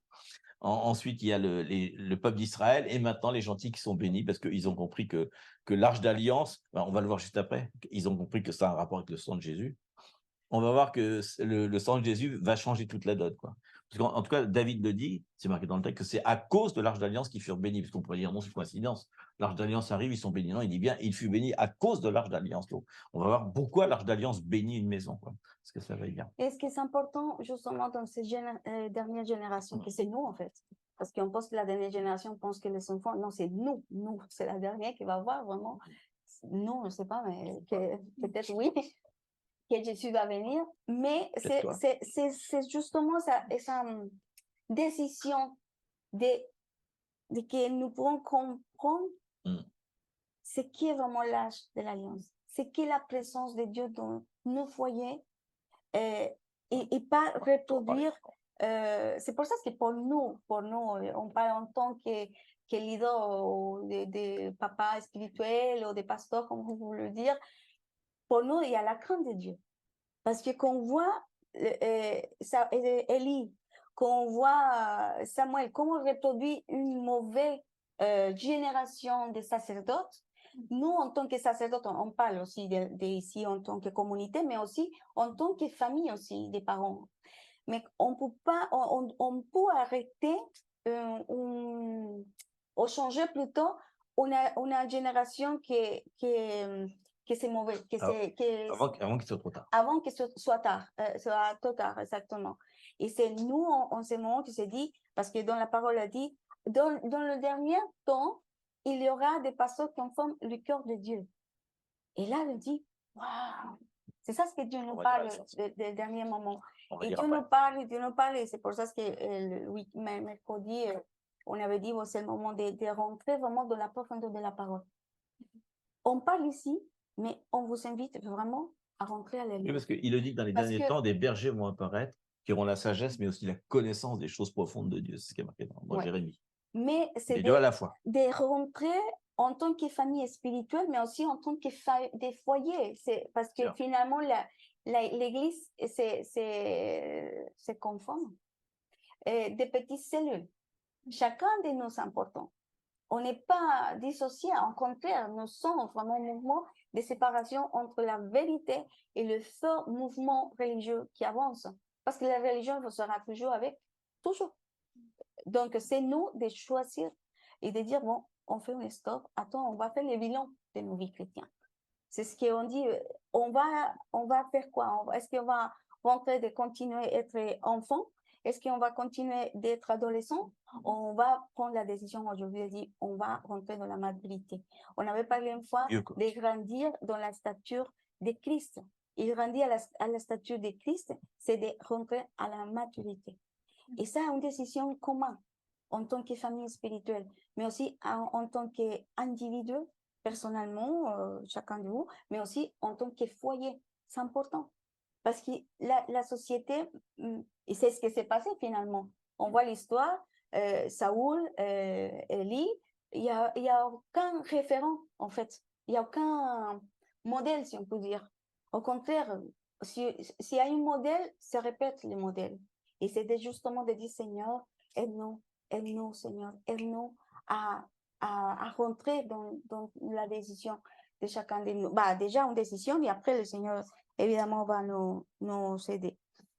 Ensuite, il y a le peuple d'Israël et maintenant les gentils qui sont bénis parce qu'ils ont compris que l'arche d'alliance, on va le voir juste après, ils ont compris que ça a un rapport avec le sang de Jésus. On va voir que le sang de Jésus va changer toute la donne. Quoi. Parce qu'en tout cas, David le dit, c'est marqué dans le texte, que c'est à cause de l'arche d'alliance qu'ils furent bénis. Parce qu'on pourrait dire, non, c'est coïncidence. L'arche d'alliance arrive, ils sont bénis. Non, il dit bien, il fut béni à cause de l'arche d'alliance. Donc, on va voir pourquoi l'arche d'alliance bénit une maison. Quoi. Parce que ça va bien. Et ce qui est important, justement, dans ces dernières générations, que c'est nous, en fait. Parce qu'on pense que la dernière génération pense que les enfants, non, c'est nous. Nous, c'est la dernière qui va voir vraiment. Nous, on ne sait pas, mais peut-être oui. Que Jésus va venir, mais c'est justement sa décision de que nous pourrons comprendre ce qui est vraiment l'âge de l'alliance, ce qui est la présence de Dieu dans nos foyers et pas reproduire. C'est pour ça que pour nous, on parle en tant que leader de papa spirituel ou de pasteur, comme vous voulez le dire. Pour nous, il y a la crainte de Dieu. Parce que qu'on voit Élie, qu'on voit Samuel, comment reproduit une mauvaise génération de sacerdotes, nous, en tant que sacerdotes, on parle aussi ici en tant que communauté, mais aussi en tant que famille aussi, des parents. Mais on peut pas, on peut arrêter ou changer plutôt une génération que c'est mauvais, avant qu'il soit trop tard. Avant que ce soit trop tard, exactement. Et c'est nous, en ce moment, qui se dit, parce que dans la parole, elle dit, dans le dernier temps, il y aura des pasteurs qui forment le cœur de Dieu. Et là, il dit, waouh, c'est ça ce que Dieu nous parle des derniers moments. Et Dieu nous parle, et c'est pour ça que le mercredi, on avait dit, c'est le moment de rentrer vraiment dans la profondeur de la parole. On parle ici, mais on vous invite vraiment à rentrer à la lumière. Oui, parce qu'il le dit que dans les derniers temps, des bergers vont apparaître qui auront la sagesse, mais aussi la connaissance des choses profondes de Dieu. C'est ce qui est marqué dans Jérémie. Mais c'est les deux à la fois. De rentrer en tant que famille spirituelle, mais aussi en tant que des foyers. Parce que finalement, l'Église, c'est conforme. Des petites cellules. Chacun de nous est important. On n'est pas dissociés, au contraire, nous sommes vraiment un mouvement de séparation entre la vérité et le fort mouvement religieux qui avance. Parce que la religion sera toujours avec, toujours. Donc, c'est nous de choisir et de dire, bon, on fait un stop, attends, on va faire le bilan de nos vies chrétiennes. C'est ce qu'on dit, on va faire quoi? Est-ce qu'on va rentrer de continuer à être enfant? Est-ce qu'on va continuer d'être adolescent? On va prendre la décision aujourd'hui, dit, on va rentrer dans la maturité. On avait parlé une fois de grandir dans la stature de Christ. Et grandir à la stature de Christ, c'est de rentrer à la maturité. Et ça, une décision commune en tant que famille spirituelle, mais aussi en tant qu'individu, personnellement, chacun de vous, mais aussi en tant que foyer. C'est important. Parce que la société, et c'est ce qui s'est passé finalement. On voit l'histoire, Saoul, Élie, il n'y a aucun référent en fait. Il n'y a aucun modèle, si on peut dire. Au contraire, s'il y a un modèle, ça répète le modèle. Et c'était justement de dire, Seigneur, aide-nous, Seigneur, aide-nous à rentrer dans la décision de chacun de nous. Bah, déjà, une décision, et après, le Seigneur, évidemment, va nous aider.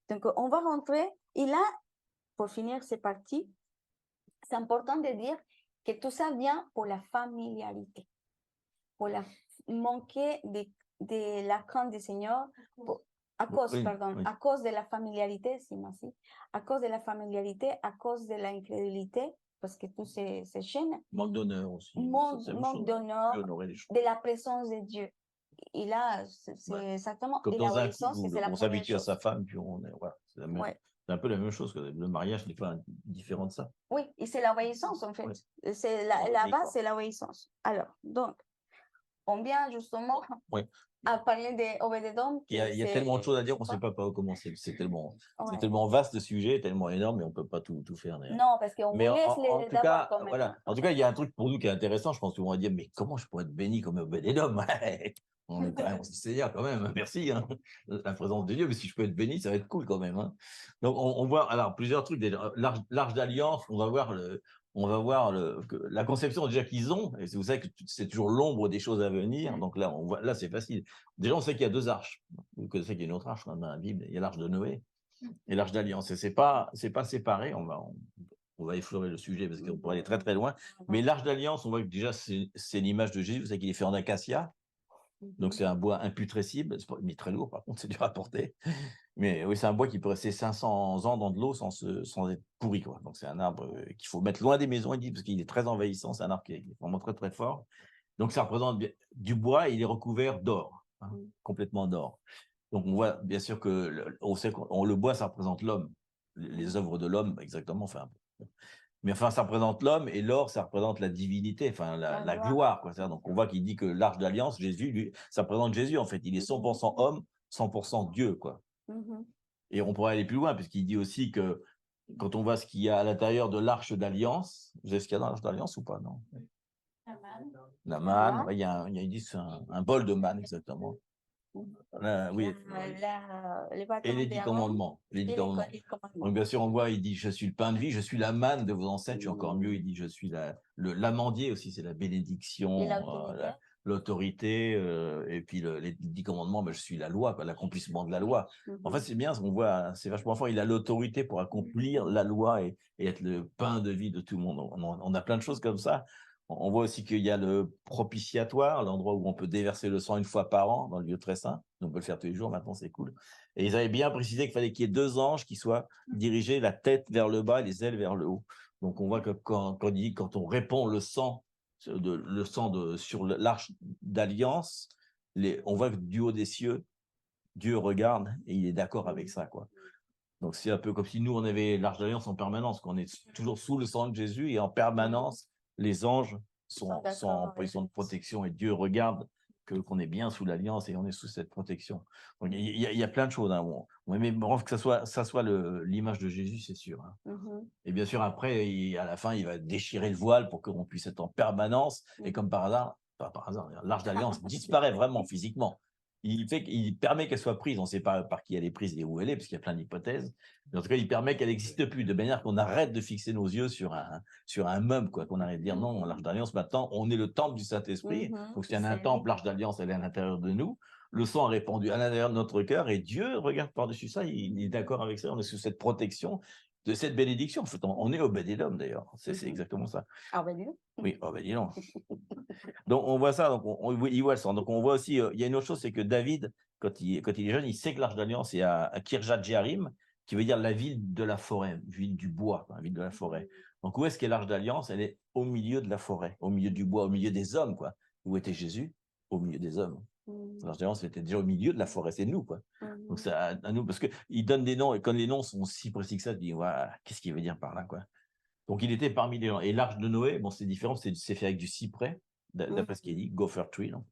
Donc, on va rentrer. Et là, pour finir cette partie, c'est important de dire que tout ça vient pour la familiarité, pour manquer de la crainte du Seigneur, à cause de la familiarité, à cause de la familiarité, à cause de l'incrédulité, parce que tout ces chaînes. Manque d'honneur aussi. Manque d'honneur, de la présence de Dieu. Et là, c'est exactement. Comme et dans la un couple, on s'habitue à sa femme, puis on est. Voilà, c'est un peu la même chose que le mariage, n'est pas différent de ça. Oui, et c'est l'obéissance en fait. Ouais. C'est la base, c'est l'obéissance. Alors, donc, on vient justement à parler d'obéissance. Il y a tellement de choses à dire qu'on ne sait pas par où commencer. C'est tellement vaste le sujet, tellement énorme, mais on ne peut pas tout faire. Non, parce qu'on vous laisse en tout cas, voilà. En tout cas, il y a un truc pour nous qui est intéressant. Je pense qu'on va dire, mais comment je pourrais être béni comme Obédédome? On est quand même, Seigneur, quand même, merci, hein, la présence de Dieu, mais si je peux être béni, ça va être cool quand même. Hein. Donc, on voit alors plusieurs trucs. L'Arche d'Alliance, on va voir la conception déjà qu'ils ont, et vous savez que c'est toujours l'ombre des choses à venir, donc là, là c'est facile. Déjà, on sait qu'il y a deux arches. Vous connaissez qu'il y a une autre arche dans la Bible, il y a l'arche de Noé et l'arche d'Alliance. Et c'est pas séparé, on va effleurer le sujet parce qu'on pourrait aller très très loin. Mais l'arche d'Alliance, on voit que déjà, c'est l'image de Jésus, vous savez qu'il est fait en acacia. Donc, c'est un bois imputrescible, mais très lourd, par contre, c'est dur à porter. Mais oui, c'est un bois qui peut rester 500 ans dans de l'eau sans être pourri, quoi. Donc, c'est un arbre qu'il faut mettre loin des maisons, il dit, parce qu'il est très envahissant. C'est un arbre qui est vraiment très, très fort. Donc, ça représente du bois et il est recouvert d'or, hein, complètement d'or. Donc, on voit bien sûr que on sait que le bois, ça représente l'homme, les œuvres de l'homme, exactement. Enfin, mais enfin, ça représente l'homme et l'or, ça représente la divinité, enfin la gloire. Quoi. Donc, on voit qu'il dit que l'arche d'alliance, Jésus, lui, ça représente Jésus, en fait. Il est 100% homme, 100% Dieu. Quoi. Et on pourrait aller plus loin, puisqu'il dit aussi que quand on voit ce qu'il y a à l'intérieur de l'arche d'alliance, vous savez ce qu'il y a dans l'arche d'alliance ou pas? Non. La manne, il dit c'est un bol de manne, exactement. Oui. Et les 10 commandements. Donc, bien sûr, on voit, il dit, je suis le pain de vie, je suis la manne de vos ancêtres, encore mieux, il dit, je suis l'amandier aussi, c'est la bénédiction, l'autorité, et puis les 10 commandements, je suis la loi, l'accomplissement de la loi. En fait, c'est bien, on voit, c'est vachement fort, il a l'autorité pour accomplir la loi et être le pain de vie de tout le monde. On a plein de choses comme ça. On voit aussi qu'il y a le propitiatoire, l'endroit où on peut déverser le sang une fois par an dans le lieu très saint. On peut le faire tous les jours, maintenant c'est cool. Et ils avaient bien précisé qu'il fallait qu'il y ait 2 anges qui soient dirigés la tête vers le bas et les ailes vers le haut. Donc on voit que quand on répand le sang le sang sur l'arche d'alliance, on voit que du haut des cieux, Dieu regarde et il est d'accord avec ça, quoi. Donc, c'est un peu comme si nous, on avait l'arche d'alliance en permanence, qu'on est toujours sous le sang de Jésus et en permanence, les anges sont en position de protection et Dieu regarde qu'on est bien sous l'alliance et on est sous cette protection. Donc, il y a plein de choses. Hein. Mais bref, que ça soit l'image de Jésus, c'est sûr. Hein. Et bien sûr, après, à la fin, il va déchirer le voile pour qu'on puisse être en permanence. Et comme par hasard, pas par hasard, l'arche d'alliance disparaît vraiment physiquement. Il permet qu'elle soit prise. On ne sait pas par qui elle est prise et où elle est, parce qu'il y a plein d'hypothèses. Mais en tout cas, il permet qu'elle n'existe plus, de manière qu'on arrête de fixer nos yeux sur un meuble, quoi, qu'on arrête de dire non, l'Arche d'Alliance, maintenant, on est le temple du Saint-Esprit. Donc, s'il y a un temple, l'Arche d'Alliance, elle est à l'intérieur de nous. Le sang est répandu à l'intérieur de notre cœur et Dieu regarde par-dessus ça. Il est d'accord avec ça. On est sous cette protection, de cette bénédiction. En fait, on est Obed-Édom, d'ailleurs. C'est exactement ça. Obed-Édom. Oui, Obed-Édom. Donc, on voit ça. Donc, il voit le sang. Donc, on voit aussi, il y a une autre chose, c'est que David, quand il est jeune, il sait que l'Arche d'Alliance est à Kirjat Jearim, qui veut dire la ville de la forêt, ville du bois, la ville de la forêt. Donc, où est-ce qu'est l'Arche d'Alliance? Elle est au milieu de la forêt, au milieu du bois, au milieu des hommes, quoi. Où était Jésus? Au milieu des hommes. L'Arche d'Alliance était déjà au milieu de la forêt, c'est nous, quoi. Donc, c'est à nous, parce qu'il donne des noms, et quand les noms sont si précis que ça, tu dis, ouais, qu'est-ce qu'il veut dire par là, quoi. Donc, il était parmi les gens. Et l'Arche de Noé, bon, c'est différent, c'est fait avec du cyprès, d'après ce qu'il dit, gopher tree, donc.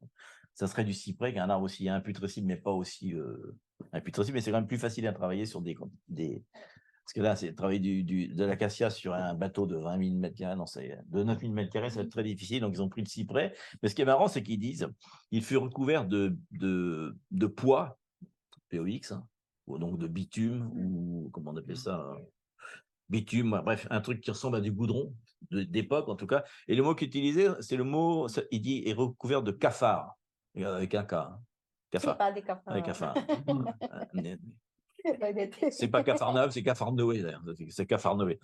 Ça serait du cyprès, qui est un arbre aussi imputrescible, mais pas aussi imputrescible, mais c'est quand même plus facile à travailler sur des parce que là, c'est travailler de l'acacia sur un bateau de 20 000 m², non, de 9 000 m², ça va être très difficile, donc ils ont pris le cyprès. Mais ce qui est marrant, c'est qu'ils disent, il fut recouvert de pois, POX, hein, ou donc de bitume, ou comment on appelle ça, bitume, bref, un truc qui ressemble à du goudron, d'époque en tout cas. Et le mot qu'il utilisait, c'est le mot, il dit, est recouvert de cafard, avec un K. Hein. Cafard. Pas des cafards. Avec cafard. C'est pas Capharnaüm, c'est Capharnoé, d'ailleurs. C'est Capharnoé.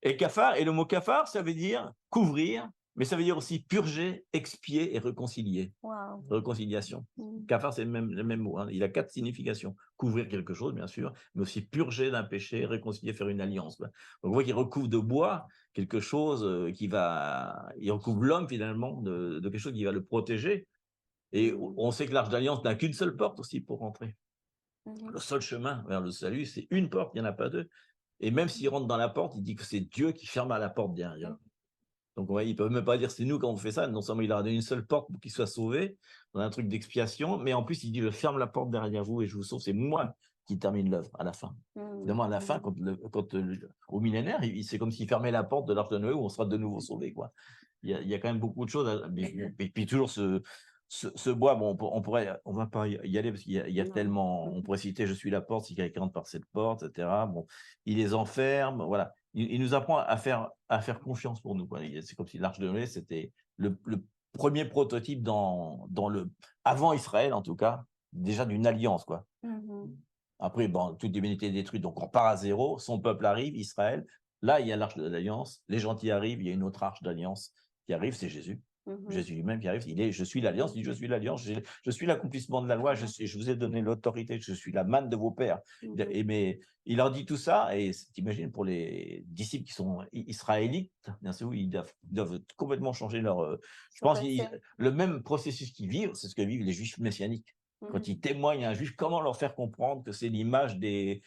Et cafard, et le mot cafard, ça veut dire couvrir, mais ça veut dire aussi purger, expier et réconcilier. Wow. Réconciliation. Cafard, c'est le même mot. Hein. Il a 4 significations. Couvrir quelque chose, bien sûr, mais aussi purger d'un péché, réconcilier, faire une alliance. Donc, on voit qu'il recouvre de bois quelque chose il recouvre l'homme, finalement, de quelque chose qui va le protéger. Et on sait que l'Arche d'Alliance n'a qu'une seule porte aussi pour rentrer. Le seul chemin vers le salut, c'est une porte, il n'y en a pas deux. Et même s'il rentre dans la porte, il dit que c'est Dieu qui ferme à la porte derrière. Donc, ouais, ils ne peuvent même pas dire c'est nous quand on fait ça. Non seulement il a donné une seule porte pour qu'il soit sauvé, dans un truc d'expiation, mais en plus, il dit je ferme la porte derrière vous et je vous sauve. C'est moi qui termine l'œuvre à la fin. Évidemment, à la fin, au millénaire, c'est comme s'il fermait la porte de l'Arche de Noé où on sera de nouveau sauvé, quoi. Il y a quand même beaucoup de choses. Et puis toujours ce bois, bon, on va pas y aller parce qu'il y a tellement, on pourrait citer je suis la porte, si quelqu'un rentre par cette porte, etc. Bon, il les enferme, voilà. Il nous apprend à faire confiance pour nous. C'est comme si l'Arche de Noé, c'était le premier prototype avant Israël, en tout cas, déjà d'une alliance, quoi. Après, bon, toute l'humanité est détruite, donc on part à zéro, son peuple arrive, Israël. Là, il y a l'Arche de l'Alliance, les gentils arrivent, il y a une autre Arche d'Alliance qui arrive, c'est Jésus. Jésus lui-même qui arrive, je suis l'Alliance, il dit je suis l'Alliance, je suis l'accomplissement de la loi, je vous ai donné l'autorité, je suis la manne de vos pères. Mais il leur dit tout ça, et t'imagines pour les disciples qui sont israélites, bien sûr, ils doivent complètement changer leur. Je pense le même processus qu'ils vivent, c'est ce que vivent les Juifs messianiques. Quand ils témoignent à un juif, comment leur faire comprendre que c'est l'image des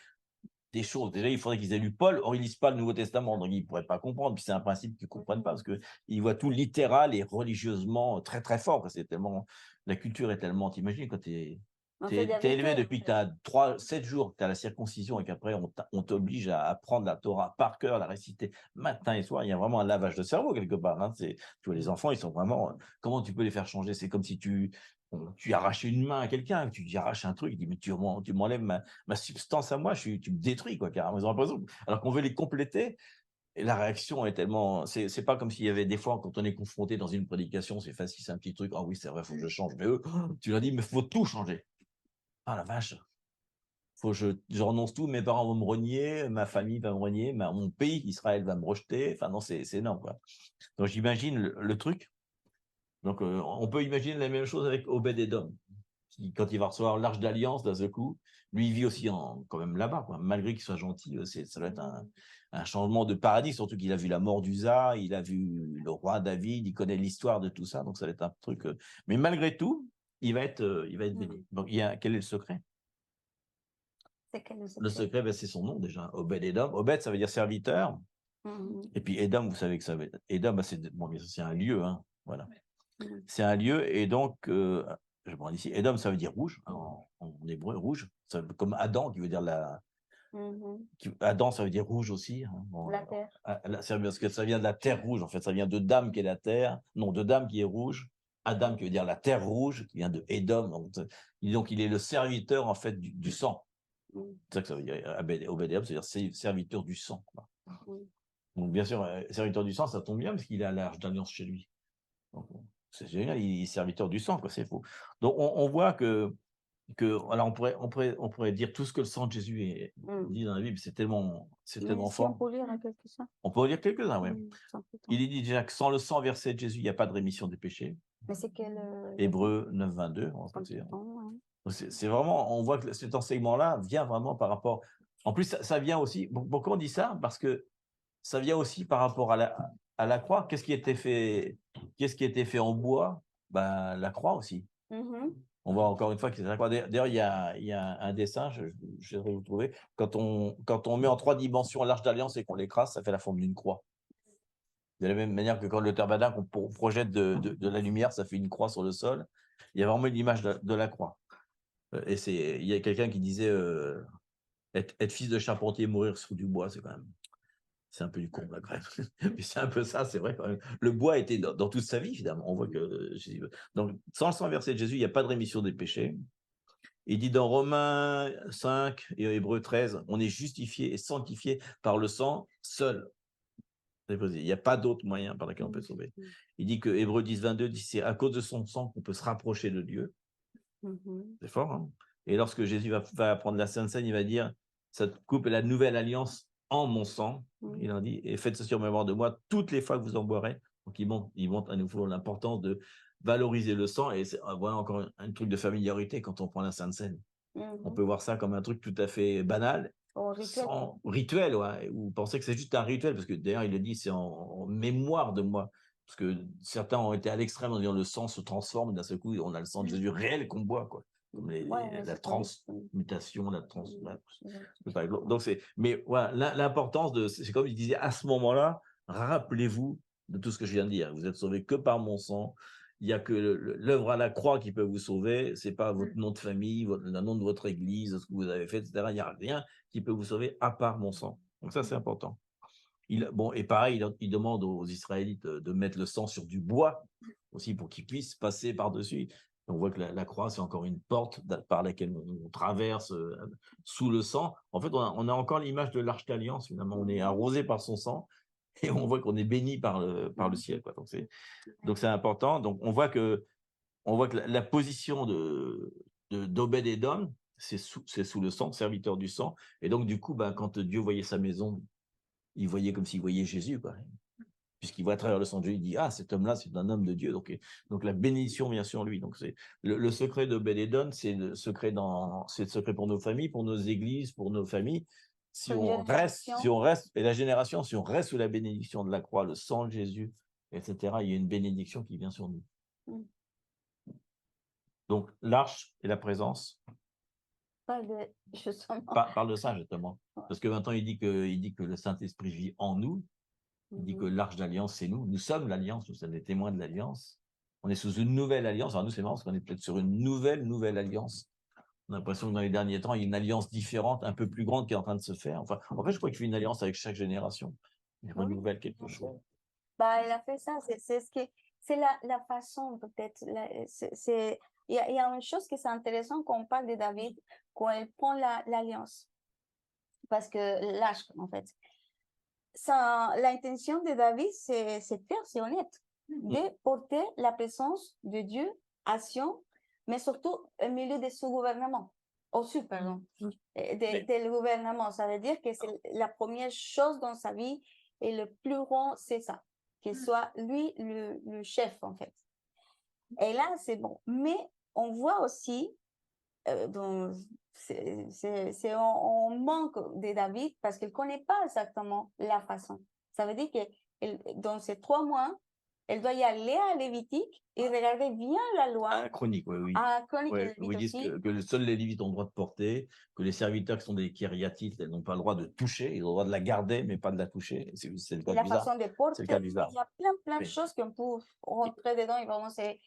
choses. Déjà, il faudrait qu'ils aient lu Paul, or ils ne lisent pas le Nouveau Testament, donc ils ne pourraient pas comprendre. Puis c'est un principe qu'ils ne comprennent pas, parce qu'ils voient tout littéral et religieusement très, très fort. La culture est tellement, t'imagines, quand tu es élevé depuis que tu as 7 jours, que tu as la circoncision et qu'après on t'oblige à apprendre la Torah par cœur, la réciter matin et soir, il y a vraiment un lavage de cerveau quelque part. Hein. Tu vois, les enfants, ils sont vraiment. Comment tu peux les faire changer? C'est comme si tu arraches une main à quelqu'un, tu lui arraches un truc, il dit mais tu m'enlèves ma substance à moi, tu me détruis, quoi, carrément. Ils ont l'impression, alors qu'on veut les compléter. Et la réaction est tellement. C'est pas comme s'il y avait des fois, quand on est confronté dans une prédication, c'est facile, c'est un petit truc. Ah oui, c'est vrai, il faut que je change. Mais eux, tu leur dis, mais il faut tout changer. Ah la vache, faut que je renonce tout, mes parents vont me renier, ma famille va me renier, mon pays, Israël, va me rejeter. Enfin non, c'est énorme, quoi. Donc j'imagine le truc. Donc on peut imaginer la même chose avec Obed-Édom. quand il va recevoir l'Arche d'Alliance d'un seul coup, lui, il vit aussi quand même là-bas, quoi. Malgré qu'il soit gentil, ça va être un changement de paradigme, surtout qu'il a vu la mort d'Usa, il a vu le roi David, il connaît l'histoire de tout ça, donc ça va être un truc. Mais malgré tout, il va être béni. Donc, quel est le secret? C'est quel le secret? Le secret, ben, c'est son nom déjà, Obed-Edom. Obed, ça veut dire serviteur. Et puis Edom, vous savez que ça veut dire. Edom, ben, c'est un lieu, hein, voilà. C'est un lieu, et donc, je prends ici, Edom, ça veut dire rouge, en hébreu, rouge, comme Adam, qui veut dire Adam, ça veut dire rouge aussi. Hein. Bon, la terre. Parce que ça vient de la terre rouge, en fait, ça vient de Dam, qui est la terre, non, de Dam, qui est rouge, Adam, qui veut dire la terre rouge, qui vient de Edom, donc il est le serviteur, en fait, du sang. C'est ça que ça veut dire, Obed-Edom, c'est-à-dire serviteur du sang. Donc, bien sûr, serviteur du sang, ça tombe bien, parce qu'il a l'Arche d'Alliance chez lui. C'est génial, il est serviteur du sang, quoi, c'est faux. Donc, on voit que alors on pourrait dire tout ce que le sang de Jésus dit dans la Bible, c'est tellement fort. On peut lire quelques-uns. On peut en lire quelques-uns, oui. Il est dit déjà que sans le sang versé de Jésus, il n'y a pas de rémission des péchés. Mais c'est quel Hébreux 9, 22. C'est vraiment, on voit que cet enseignement-là vient vraiment par rapport. En plus, ça vient aussi. Pourquoi on dit ça? Parce que ça vient aussi par rapport à la croix. Qu'est-ce qui était fait en bois? Ben, la croix aussi. On voit encore une fois que c'est la croix. D'ailleurs, il y a un dessin, je vais vous trouver. Quand on met en 3 dimensions l'Arche d'Alliance et qu'on l'écrase, ça fait la forme d'une croix. De la même manière que quand le tabernacle, on projette de la lumière, ça fait une croix sur le sol. Il y a vraiment l'image de la croix. Et il y a quelqu'un qui disait être fils de charpentier, mourir sur du bois, c'est un peu du con, la grève. Mais c'est un peu ça, c'est vrai quand même. Le bois était dans toute sa vie, finalement. On voit que donc, sans le sang versé de Jésus, il n'y a pas de rémission des péchés. Il dit dans Romains 5 et Hébreux 13, on est justifié et sanctifié par le sang seul. Il n'y a pas d'autre moyen par lequel on peut être sauvé. Il dit que Hébreux 10, 22 dit c'est à cause de son sang qu'on peut se rapprocher de Dieu. C'est fort, hein? Et lorsque Jésus va prendre la Sainte Seine, il va dire cette coupe est la nouvelle alliance en mon sang. Il en dit, et faites ceci en mémoire de moi toutes les fois que vous en boirez. Donc, il montre à nouveau l'importance de valoriser le sang. Et voilà encore un truc de familiarité quand on prend la Sainte Seine. On peut voir ça comme un truc tout à fait banal, sans rituel, ouais, ou penser que c'est juste un rituel, parce que d'ailleurs, il le dit, c'est en mémoire de moi. Parce que certains ont été à l'extrême en disant le sang se transforme, d'un seul coup, on a le sang de Jésus réel qu'on boit, quoi. Comme la transmutation, donc mais voilà, l'importance c'est comme il disait à ce moment-là, rappelez-vous de tout ce que je viens de dire. Vous êtes sauvés que par mon sang. Il n'y a que l'œuvre à la croix qui peut vous sauver. C'est pas votre nom de famille, le nom de votre église, ce que vous avez fait, etc. Il n'y a rien qui peut vous sauver à part mon sang. Donc ça, c'est important. Et pareil, il demande aux Israélites de mettre le sang sur du bois aussi pour qu'ils puissent passer par-dessus. On voit que la croix, c'est encore une porte par laquelle on traverse sous le sang. En fait, on a encore l'image de l'Arche d'Alliance, finalement. On est arrosé par son sang et on voit qu'on est béni par le ciel, quoi. Donc, c'est important. Donc, on voit que la position d'Obed-Edom, c'est sous le sang, serviteur du sang. Et donc, du coup, quand Dieu voyait sa maison, il voyait comme s'il voyait Jésus, quoi. Puisqu'il voit à travers le sang de Dieu, il dit cet homme-là, c'est un homme de Dieu. Donc la bénédiction vient sur lui. Donc c'est le secret de Obed-Edom, c'est le secret pour nos familles, pour nos églises, pour nos familles. Si on reste, et la génération, si on reste sous la bénédiction de la croix, le sang de Jésus, etc., il y a une bénédiction qui vient sur nous. Donc l'arche et la présence. Parle de ça, justement. Parce que maintenant, il dit que le Saint-Esprit vit en nous. Il dit que l'Arche d'Alliance, c'est nous. Nous sommes l'Alliance, nous sommes les témoins de l'Alliance. On est sous une nouvelle alliance. Alors nous, c'est marrant parce qu'on est peut-être sur une nouvelle alliance. On a l'impression que dans les derniers temps, il y a une alliance différente, un peu plus grande qui est en train de se faire. Enfin, en fait, je crois qu'il fait une alliance avec chaque génération. Il renouvelle quelque chose. Il a fait ça. C'est la façon, peut-être. Il y a une chose qui c'est intéressant quand on parle de David, quand il prend l'alliance. Parce que l'âge, en fait. L'intention de David, c'est clair, c'est honnête, de porter la présence de Dieu à Sion, mais surtout au milieu de son gouvernement, pardon, du gouvernement. Ça veut dire que c'est la première chose dans sa vie et le plus grand, c'est ça, qu'il soit lui le chef, en fait. Et là, c'est bon. Mais on voit aussi donc, on manque de David parce qu'il ne connaît pas exactement la façon. Ça veut dire que dans ces 3 mois, elle doit y aller à Lévitique et regarder bien la loi. À Chronique, oui. À Chronique Ouais, où ils disent que seuls les Lévites ont le droit de porter, que les serviteurs qui sont des Kyriatites, elles n'ont pas le droit de toucher, ils ont le droit de la garder, mais pas de la toucher. C'est le cas la bizarre. façon de porter, il y a plein de choses qu'on peut rentrer dedans et vraiment c'est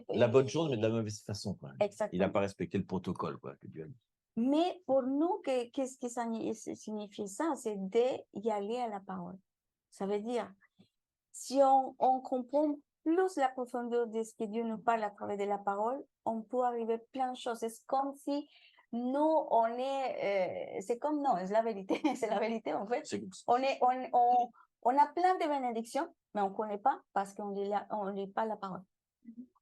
la bonne chose, mais de la mauvaise façon. Quoi. Exactement. Il n'a pas respecté le protocole quoi, que Dieu a dit. Mais pour nous, qu'est-ce que ça signifie ça? C'est d'y aller à la parole. Ça veut dire, si on comprend plus la profondeur de ce que Dieu nous parle à travers de la parole, on peut arriver plein de choses. C'est comme si nous, c'est comme, non, c'est la vérité, c'est la vérité en fait. On a plein de bénédictions, mais on ne connaît pas parce qu'on ne lit pas la parole.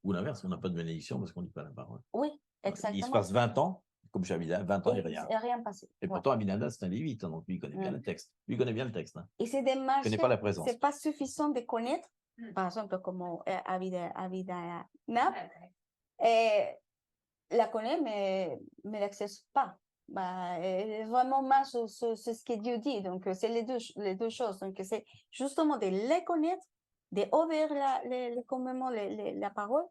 Ou l'inverse, on n'a pas de bénédiction parce qu'on ne lit pas la parole. Oui, exactement. Il se passe 20 ans, comme chez Abinadab, 20 ans, il n'y a rien. Il n'y a rien passé. Et pourtant, Abinadab, c'est un Lévite, donc lui, il connaît bien le texte. Lui, il connaît bien le texte. Hein. Et c'est des marchés, il ne connaît pas la présence. Ce n'est pas suffisant de connaître, par exemple, comme Abinadab, la connaît, mais ne l'accesse pas. Vraiment mal sur ce que Dieu dit. Donc, c'est les deux choses. Donc, c'est justement de les connaître, d'ouvrir les commandements, la parole,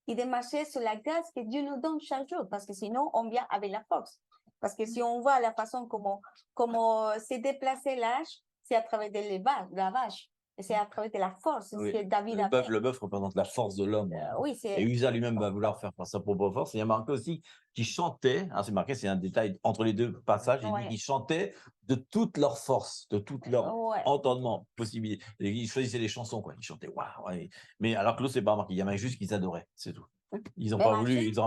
et de marcher sur la grâce que Dieu nous donne chaque jour. Parce que sinon, on vient avec la force. Parce que si on voit la façon comment s'est déplacé l'âge, c'est à travers de la vache. Et c'est à travers de la force. Oui. Que David a fait. Le bœuf représente la force de l'homme. Oui, et Usa lui-même va vouloir faire sa propre force. Et il y a marqué aussi qu'il chantait, hein, c'est marqué, c'est un détail entre les deux passages, il dit qu'ils chantaient de toute leur force, de tout leur entendement possible. Et ils choisissaient les chansons, quoi. Ils chantaient, waouh. Ouais. Mais alors que l'autre, c'est pas marqué, il y en a juste qu'ils adoraient, c'est tout. Ils n'ont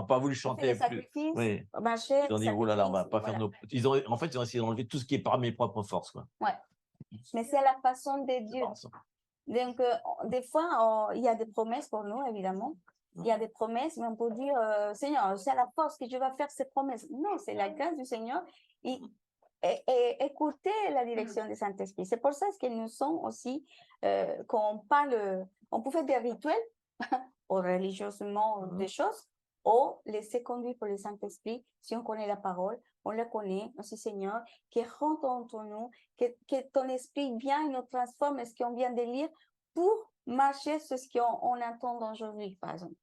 pas voulu chanter plus. Oui. Ils ont dit, oh là là, on va pas faire nos. En fait, ils ont essayé d'enlever tout ce qui est par mes propres forces, quoi. Ouais. Mais c'est la façon de Dieu. Donc, des fois, il y a des promesses pour nous, évidemment. Il y a des promesses, mais on peut dire, Seigneur, c'est à la force que je vais faire ces promesses. Non, c'est la grâce du Seigneur. Et écouter la direction du Saint-Esprit. C'est pour ça que nous sommes aussi, quand on parle, on peut faire des rituels, ou religieusement des choses, ou laisser conduire pour le Saint-Esprit. Si on connaît la parole, on la connaît, aussi Seigneur, qui rentre entre nous, que ton esprit vient et nous transforme ce qu'on vient de lire pour marcher sur ce qu'on entend aujourd'hui, par exemple.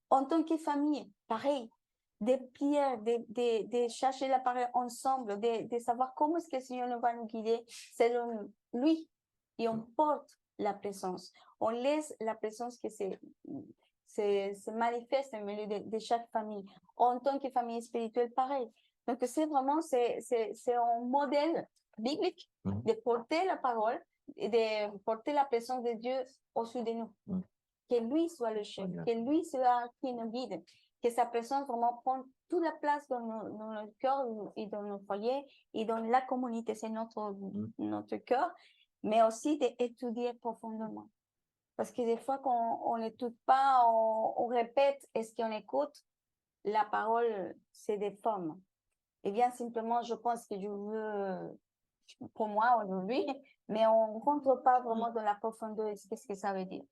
En tant que famille, pareil, des prières, de chercher la parole ensemble, de savoir comment est-ce que le Seigneur nous va nous guider selon lui. Et on porte la présence. On laisse la présence qui se manifeste au milieu de chaque famille. En tant que famille spirituelle, pareil. Donc, c'est vraiment, c'est un modèle biblique de porter la parole et de porter la présence de Dieu au-dessus de nous. Que lui soit le chef, que lui soit qui nous guide, que sa présence vraiment prenne toute la place dans notre cœur et dans nos foyers et dans la communauté. C'est notre cœur, mais aussi d'étudier profondément. Parce que des fois, quand on n'écoute pas, on répète, est-ce qu'on écoute? La parole, c'est des formes. Et bien simplement, je pense que je veux, pour moi aujourd'hui, mais on ne rentre pas vraiment dans la profondeur de ce que ça veut dire.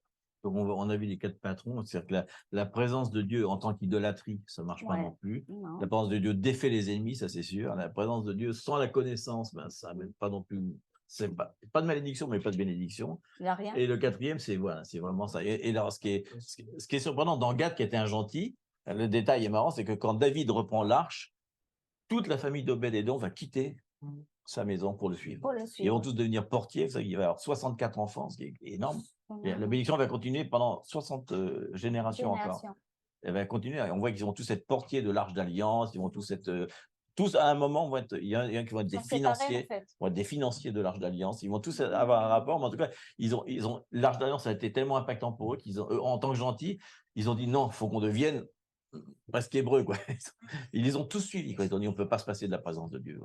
Donc on a vu les 4 patrons, c'est-à-dire que la présence de Dieu en tant qu'idolâtrie, ça ne marche pas non plus. Non. La présence de Dieu défait les ennemis, ça c'est sûr. La présence de Dieu sans la connaissance, ça n'amène pas non plus. C'est pas de malédiction, mais pas de bénédiction. Il n'y a rien. Et le 4e, c'est vraiment ça. Et alors, ce qui est surprenant dans Gad, qui était un gentil, le détail est marrant, c'est que quand David reprend l'arche, toute la famille d'Obed-Édom va quitter sa maison pour le suivre. Ils vont tous devenir portiers. Il va y avoir 64 enfants, ce qui est énorme. Et la bénédiction va continuer pendant 60 générations encore. Elle va continuer. On voit qu'ils vont tous être portiers de l'Arche d'Alliance. Ils vont tous être. Tous à un moment, il y en a qui vont être des financiers, des financiers de l'Arche d'Alliance. Ils vont tous avoir un rapport, mais en tout cas, l'Arche d'Alliance a été tellement impactant pour eux qu'ils en tant que gentils, ils ont dit non, il faut qu'on devienne presque hébreux, quoi. Ils les ont tous suivis, quoi. Ils ont dit on ne peut pas se passer de la présence de Dieu.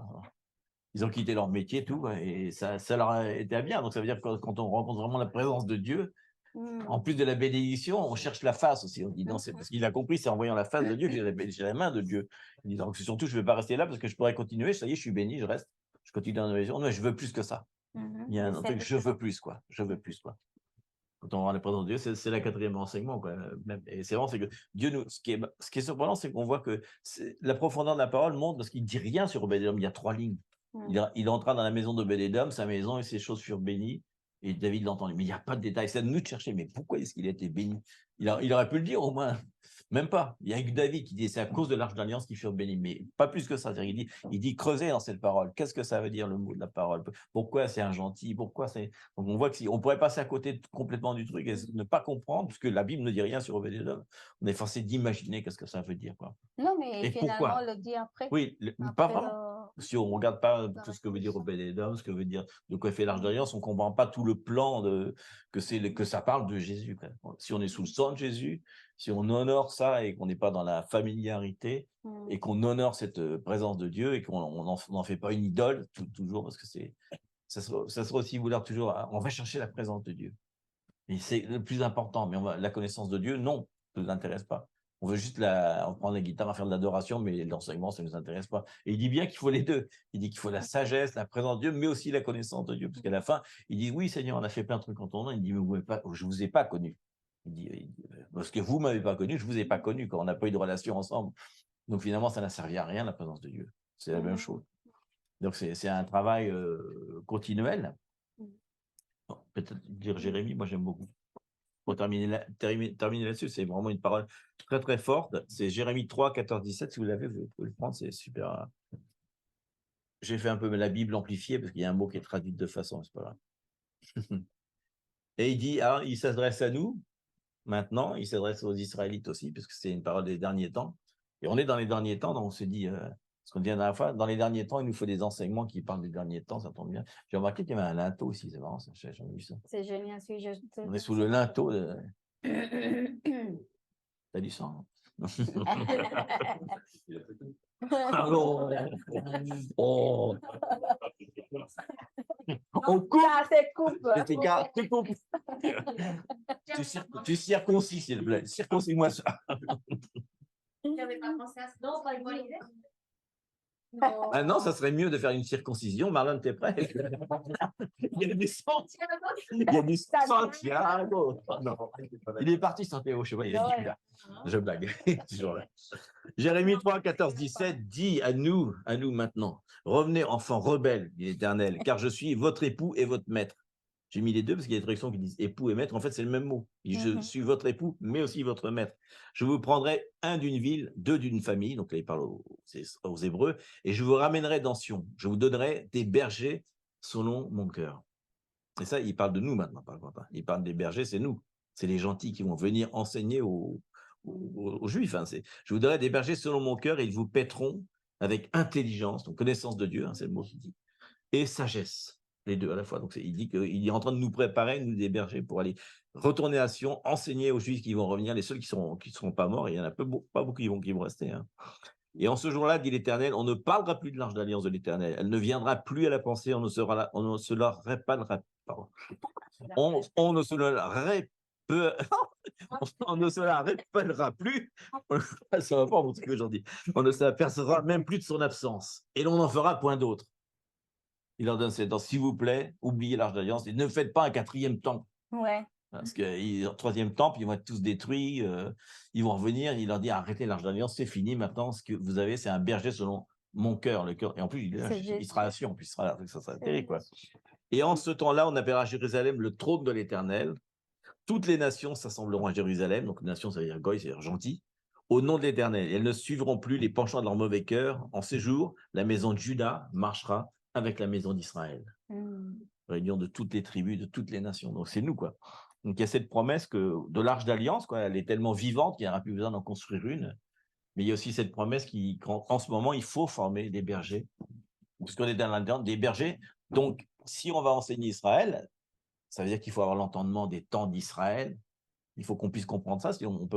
Ils ont quitté leur métier, tout, et ça leur a été bien. Donc ça veut dire que quand on rencontre vraiment la présence de Dieu, en plus de la bénédiction, on cherche la face aussi. On dit non, c'est parce qu'il a compris, c'est en voyant la face de Dieu que j'ai la main de Dieu. Il dit donc surtout, je ne vais pas rester là parce que je pourrais continuer. Ça y est, je suis béni, je reste. Je continue dans la maison. Non, je veux plus que ça. Il y a un truc, je veux plus, quoi. Je veux plus, quoi. Quand on va la présence de Dieu, c'est la quatrième enseignement, quoi. Et c'est vraiment, c'est que Dieu nous, ce qui est surprenant, c'est qu'on voit que la profondeur de la parole montre parce qu'il dit rien sur Obed-Edom. Il y a 3 lignes. Il entra dans la maison d'Obed-Edom, sa maison et ses choses furent bénies. Et David l'entendit. Mais il n'y a pas de détails. C'est à nous de chercher. Mais pourquoi est-ce qu'il a été béni? Il aurait pu le dire au moins. Même pas. Il y a que David qui dit c'est à cause de l'arche d'alliance qu'ils furent bénis. Mais pas plus que ça. Il dit creuser dans cette parole. Qu'est-ce que ça veut dire le mot de la parole? Pourquoi c'est un gentil? Pourquoi c'est. Donc on voit que on pourrait passer à côté complètement du truc et ne pas comprendre, puisque la Bible ne dit rien sur Obed-Edom. On est forcé d'imaginer qu'est-ce que ça veut dire, quoi. Non, mais et finalement, pourquoi? on le dit après. Oui, pas vraiment. Si on ne regarde pas tout ce que veut dire Obed-Edom, ce que veut dire de quoi fait l'arche d'alliance, on ne comprend pas tout le plan que ça parle de Jésus. Si on est sous le sang de Jésus, si on honore ça et qu'on n'est pas dans la familiarité et qu'on honore cette présence de Dieu et qu'on n'en fait pas une idole toujours, parce que ça sera aussi vouloir toujours, on va chercher la présence de Dieu. Et c'est le plus important, mais la connaissance de Dieu, non, ça ne nous intéresse pas. On veut juste on prend la guitare à faire de l'adoration, mais l'enseignement, ça ne nous intéresse pas. Et il dit bien qu'il faut les deux. Il dit qu'il faut la sagesse, la présence de Dieu, mais aussi la connaissance de Dieu. Parce qu'à la fin, il dit, oui, Seigneur, on a fait plein de trucs en ton nom. Il dit, mais je ne vous ai pas connu. Il dit, parce que vous ne m'avez pas connu, je ne vous ai pas connu quand on n'a pas eu de relation ensemble. Donc finalement, ça n'a servi à rien, la présence de Dieu. C'est la même chose. Donc c'est un travail continuel. Bon, peut-être dire Jérémie, moi j'aime beaucoup. Pour terminer là-dessus, c'est vraiment une parole très très forte. C'est Jérémie 3, 14, 17. Si vous l'avez, vous pouvez le prendre, c'est super. J'ai fait un peu la Bible amplifiée parce qu'il y a un mot qui est traduit de deux façons, c'est pas grave. Et il dit, il s'adresse à nous maintenant, il s'adresse aux Israélites aussi, parce que c'est une parole des derniers temps. Et on est dans les derniers temps, donc on se dit, ce qu'on dit la dernière fois, dans les derniers temps, il nous faut des enseignements qui parlent des derniers temps, ça tombe bien. J'ai remarqué qu'il y avait un linteau aussi, c'est marrant, j'ai jamais vu ça. C'est génial, on est sous le linteau de... T'as du sang? Alors, oh. On coupe. Tu coupes. Tu circoncis, s'il te plaît. Circoncis-moi ça. J'avais pas pensé à ça. Non, pas une bonne idée. Non, ça serait mieux de faire une circoncision. Marlon, t'es prêt? Il y a du sang. Il y a du Santiago. Non. Il est parti, Santiago. Je sais pas, il est là. Je blague. Jérémie 3, 14, 17 dit à nous maintenant, revenez enfants rebelles, dit l'Éternel, car je suis votre époux et votre maître. J'ai mis les deux parce qu'il y a des traductions qui disent époux et maître. En fait, c'est le même mot. Je suis votre époux, mais aussi votre maître. Je vous prendrai un d'une ville, deux d'une famille. Donc là, il parle aux Hébreux. Et je vous ramènerai dans Sion. Je vous donnerai des bergers selon mon cœur. Et ça, il parle de nous maintenant, par contre. Il parle des bergers, c'est nous. C'est les gentils qui vont venir enseigner aux Juifs. Je vous donnerai des bergers selon mon cœur et ils vous paîtront avec intelligence, donc connaissance de Dieu, c'est le mot qu'il dit, et sagesse. Les deux à la fois. Donc, il dit qu'il est en train de nous préparer, nous des bergers, pour aller retourner à Sion, enseigner aux Juifs qui vont revenir, les seuls qui ne seront pas morts, et il n'y en a pas beaucoup qui vont rester. Et en ce jour-là, dit l'Éternel, on ne parlera plus de l'arche d'alliance de l'Éternel. Elle ne viendra plus à la pensée, on ne se la répandra. On ne se la on ne se la rappellera plus. Ça va pas ce que aujourd'hui. On ne s'apercevra même plus de son absence. Et l'on n'en fera point d'autre. Il leur donne cette s'il vous plaît, oubliez l'arche d'alliance et ne faites pas un quatrième temple. Ouais. Parce que le troisième temple, ils vont être tous détruits. Ils vont revenir. Il leur dit arrêtez l'arche d'alliance, c'est fini. Maintenant, ce que vous avez, c'est un berger selon mon cœur. Le cœur. Et en plus, il sera à Sion. Puis ça sera terrible, quoi. Et en ce temps-là, on appellera Jérusalem le trône de l'Éternel. Toutes les nations s'assembleront à Jérusalem. Donc, nation, ça veut dire goy, c'est-à-dire gentil. Au nom de l'Éternel. Elles ne suivront plus les penchants de leur mauvais cœur. En ces jours, la maison de Juda marchera avec la maison d'Israël. Réunion de toutes les tribus, de toutes les nations. Donc, c'est nous, quoi. Donc, il y a cette promesse de l'arche d'alliance, quoi. Elle est tellement vivante qu'il n'y aura plus besoin d'en construire une. Mais il y a aussi cette promesse qu'en ce moment, il faut former des bergers. Parce qu'on est dans l'interne des bergers. Donc, si on va enseigner Israël, ça veut dire qu'il faut avoir l'entendement des temps d'Israël. Il faut qu'on puisse comprendre ça. Si on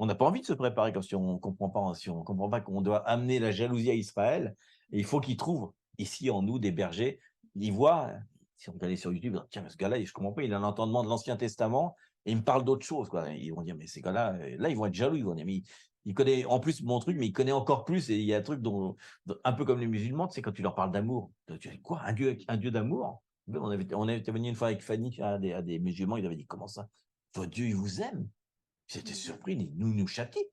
n'a pas envie de se préparer comme si on ne comprend pas qu'on doit amener la jalousie à Israël. Et il faut qu'ils trouvent ici en nous des bergers. Ils voient, si on peut aller sur YouTube, tiens, ce gars-là, je ne comprends pas, il a l'entendement de l'Ancien Testament et il me parle d'autre chose, quoi. Ils vont dire, mais ces gars-là, là, ils vont être jaloux. Ils vont dire, mais il connaît en plus mon truc, mais il connaît encore plus. Et il y a un truc un peu comme les musulmans, tu sais, quand tu leur parles d'amour, tu dis quoi, un Dieu d'amour? On était venu une fois avec Fanny à des musulmans, ils avaient dit, comment ça? Votre Dieu, il vous aime. J'étais surpris, il dit, nous châtie.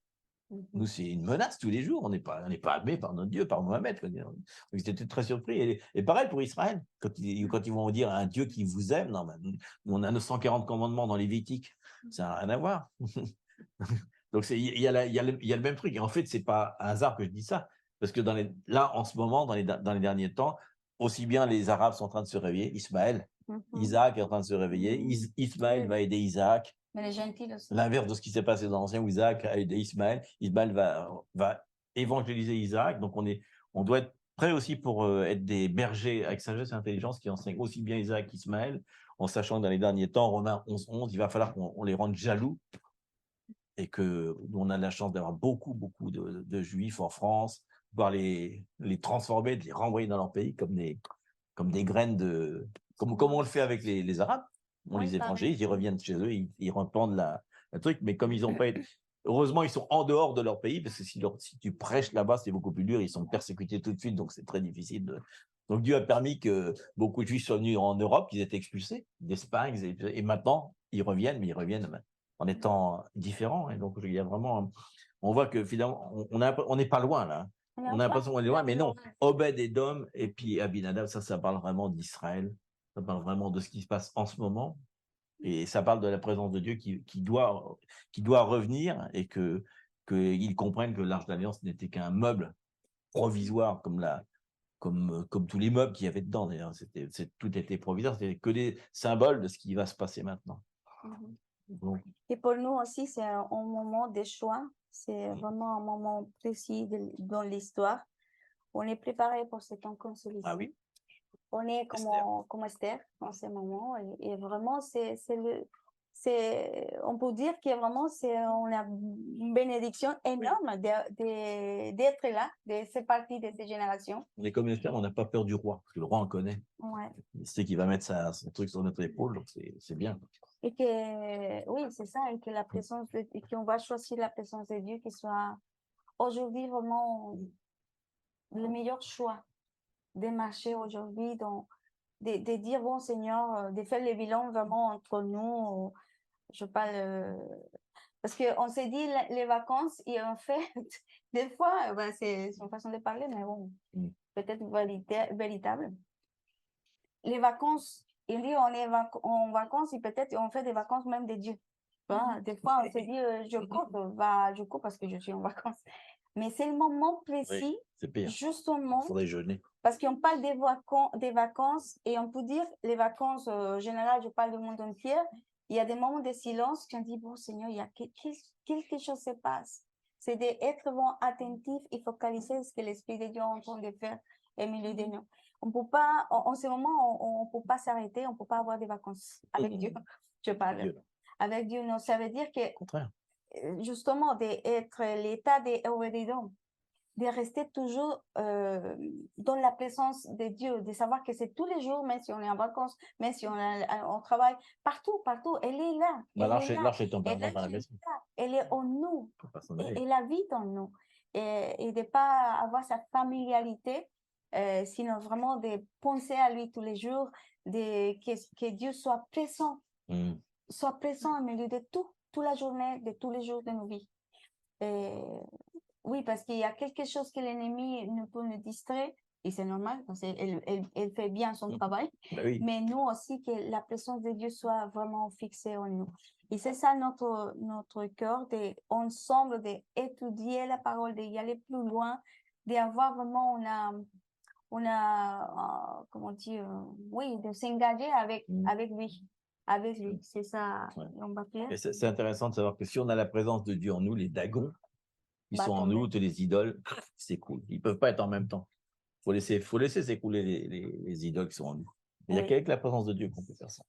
Nous, c'est une menace tous les jours. On n'est pas aimé par notre Dieu, par Mohamed. Donc, ils étaient très surpris. Et pareil pour Israël. Quand ils vont dire un Dieu qui vous aime, non, nous, on a 940 commandements dans Lévitique. Ça n'a rien à voir. Donc, il y a le même truc. Et en fait, ce n'est pas un hasard que je dis ça. Parce que là, en ce moment, dans les derniers temps, aussi bien les Arabes sont en train de se réveiller, Ismaël, Isaac est en train de se réveiller, Ismaël va aider Isaac. Mais les gentils aussi. L'inverse de ce qui s'est passé dans l'Ancien, où Isaac a aidé Ismaël. Ismaël va évangéliser Isaac. Donc, on doit être prêt aussi pour être des bergers avec sagesse et intelligence qui enseignent aussi bien Isaac qu'Ismaël, en sachant que dans les derniers temps, Romains 11, il va falloir qu'on les rende jaloux et que nous, on a la chance d'avoir beaucoup de Juifs en France, pouvoir les transformer, de les renvoyer dans leur pays comme des graines comme on le fait avec les Arabes. On les évangélise, ils reviennent chez eux, ils répandent le truc, mais comme ils n'ont pas été... Heureusement, ils sont en dehors de leur pays, parce que si tu prêches là-bas, c'est beaucoup plus dur, ils sont persécutés tout de suite, donc c'est très difficile. Donc Dieu a permis que beaucoup de Juifs soient venus en Europe, qu'ils étaient expulsés d'Espagne, et maintenant, ils reviennent, mais ils reviennent en étant différents. Et donc, il y a vraiment... On voit que finalement, on n'est pas loin, là. On a l'impression qu'on est loin, mais non. Obed-Edom et puis Abinadab, ça parle vraiment d'Israël. Ça parle vraiment de ce qui se passe en ce moment. Et ça parle de la présence de Dieu qui doit revenir et qu'ils comprennent que l'Arche d'Alliance n'était qu'un meuble provisoire comme tous les meubles qu'il y avait dedans. D'ailleurs, tout était provisoire. C'était que des symboles de ce qui va se passer maintenant. Donc, et pour nous aussi, c'est un moment de choix. C'est vraiment un moment précis dans l'histoire. On est préparé pour ce temps comme celui-ci. Ah oui. On est comme Esther en ce moment. Et vraiment, on peut dire que vraiment, on a une bénédiction énorme d'être là, de faire partie de ces générations. On est comme Esther, on n'a pas peur du roi, parce que le roi en connaît. Ouais. Il sait qu'il va mettre son truc sur notre épaule, donc c'est bien. Et que, oui, c'est ça, et que et qu'on va choisir la présence de Dieu qui soit aujourd'hui vraiment le meilleur choix de marcher aujourd'hui, de dire, bon Seigneur, de faire le bilan vraiment entre nous. Je parle, parce qu'on s'est dit les vacances, et en fait, des fois, c'est une façon de parler, mais bon, peut-être véritable. Les vacances, il dit on est en vacances, et peut-être on fait des vacances même de Dieu. Des fois, on se dit, je cours parce que je suis en vacances. Mais c'est le moment précis, justement, parce qu'on parle des vacances, et on peut dire, les vacances, générales, je parle du monde entier, il y a des moments de silence qui on dit, bon Seigneur, il y a quelque chose se passe. C'est d'être vraiment attentif et focalisé sur ce que l'Esprit de Dieu est en train de faire au milieu de nous. On peut pas, en ce moment, on peut pas s'arrêter, on peut pas avoir des vacances avec Dieu. Je parle. Avec Dieu, non, ça veut dire que, justement, d'être l'état d'Obed-Edom, de rester toujours dans la présence de Dieu, de savoir que c'est tous les jours, même si on est en vacances, même si on travaille, partout, elle est là. L'arche est en permanence dans la maison. Elle est en nous, elle habite en nous. Et de ne pas avoir sa familiarité, sinon vraiment de penser à lui tous les jours, que Dieu soit présent au milieu de toute la journée, de tous les jours de nos vies. Oui, parce qu'il y a quelque chose que l'ennemi ne peut nous distraire, et c'est normal, parce qu'elle fait bien son travail, mais nous aussi, que la présence de Dieu soit vraiment fixée en nous. Et c'est ça notre cœur, ensemble, d'étudier la parole, d'y aller plus loin, d'avoir vraiment, comment dire, oui, de s'engager avec lui. Avec lui, c'est ça. C'est intéressant de savoir que si on a la présence de Dieu en nous, les dagons, ils sont en nous, les idoles, c'est cool. Ils ne peuvent pas être en même temps. Il faut laisser s'écouler les idoles qui sont en nous. Il n'y a qu'avec la présence de Dieu qu'on peut faire ça.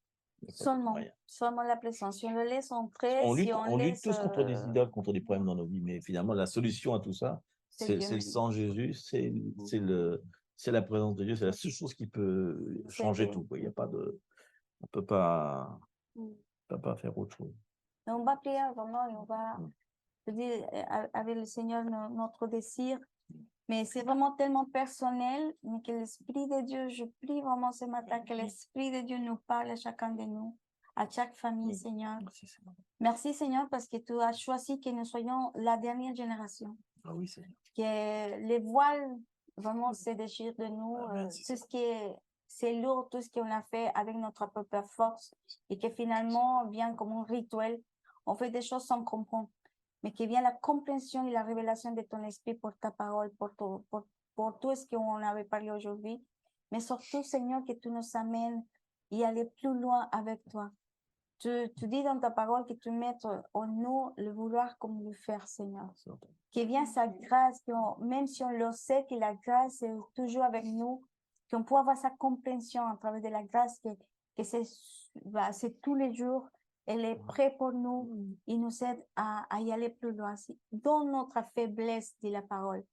Seulement la présence. Si on le laisse entrer, on lutte tous contre des idoles, contre des problèmes dans nos vies, mais finalement, la solution à tout ça, c'est le sang de Jésus, c'est la présence de Dieu, c'est la seule chose qui peut changer tout. Il n'y a pas de... On ne peut pas faire autre chose. Et on va prier vraiment, et on va... Je dis avec le Seigneur notre désir, Mais c'est vraiment tellement personnel, mais que l'Esprit de Dieu, je prie vraiment ce matin, que l'Esprit de Dieu nous parle à chacun de nous, à chaque famille, Seigneur. Merci, Seigneur, parce que tu as choisi que nous soyons la dernière génération. Ah oui, Seigneur. Que les voiles, vraiment, se déchirent de nous. Tout ce qui est, c'est lourd, tout ce qu'on a fait avec notre propre force, et que finalement vient comme un rituel. On fait des choses sans comprendre, mais que vient la compréhension et la révélation de ton esprit pour ta parole, pour tout ce qu'on avait parlé aujourd'hui. Mais surtout, Seigneur, que tu nous amènes et aller plus loin avec toi. Tu dis dans ta parole que tu mets en nous le vouloir comme le faire, Seigneur. Que vient sa grâce, même si on le sait que la grâce est toujours avec nous, qu'on peut avoir sa compréhension à travers de la grâce, que c'est tous les jours, elle est prête pour nous, il nous aide à y aller plus loin. Dans notre faiblesse, dit la parole,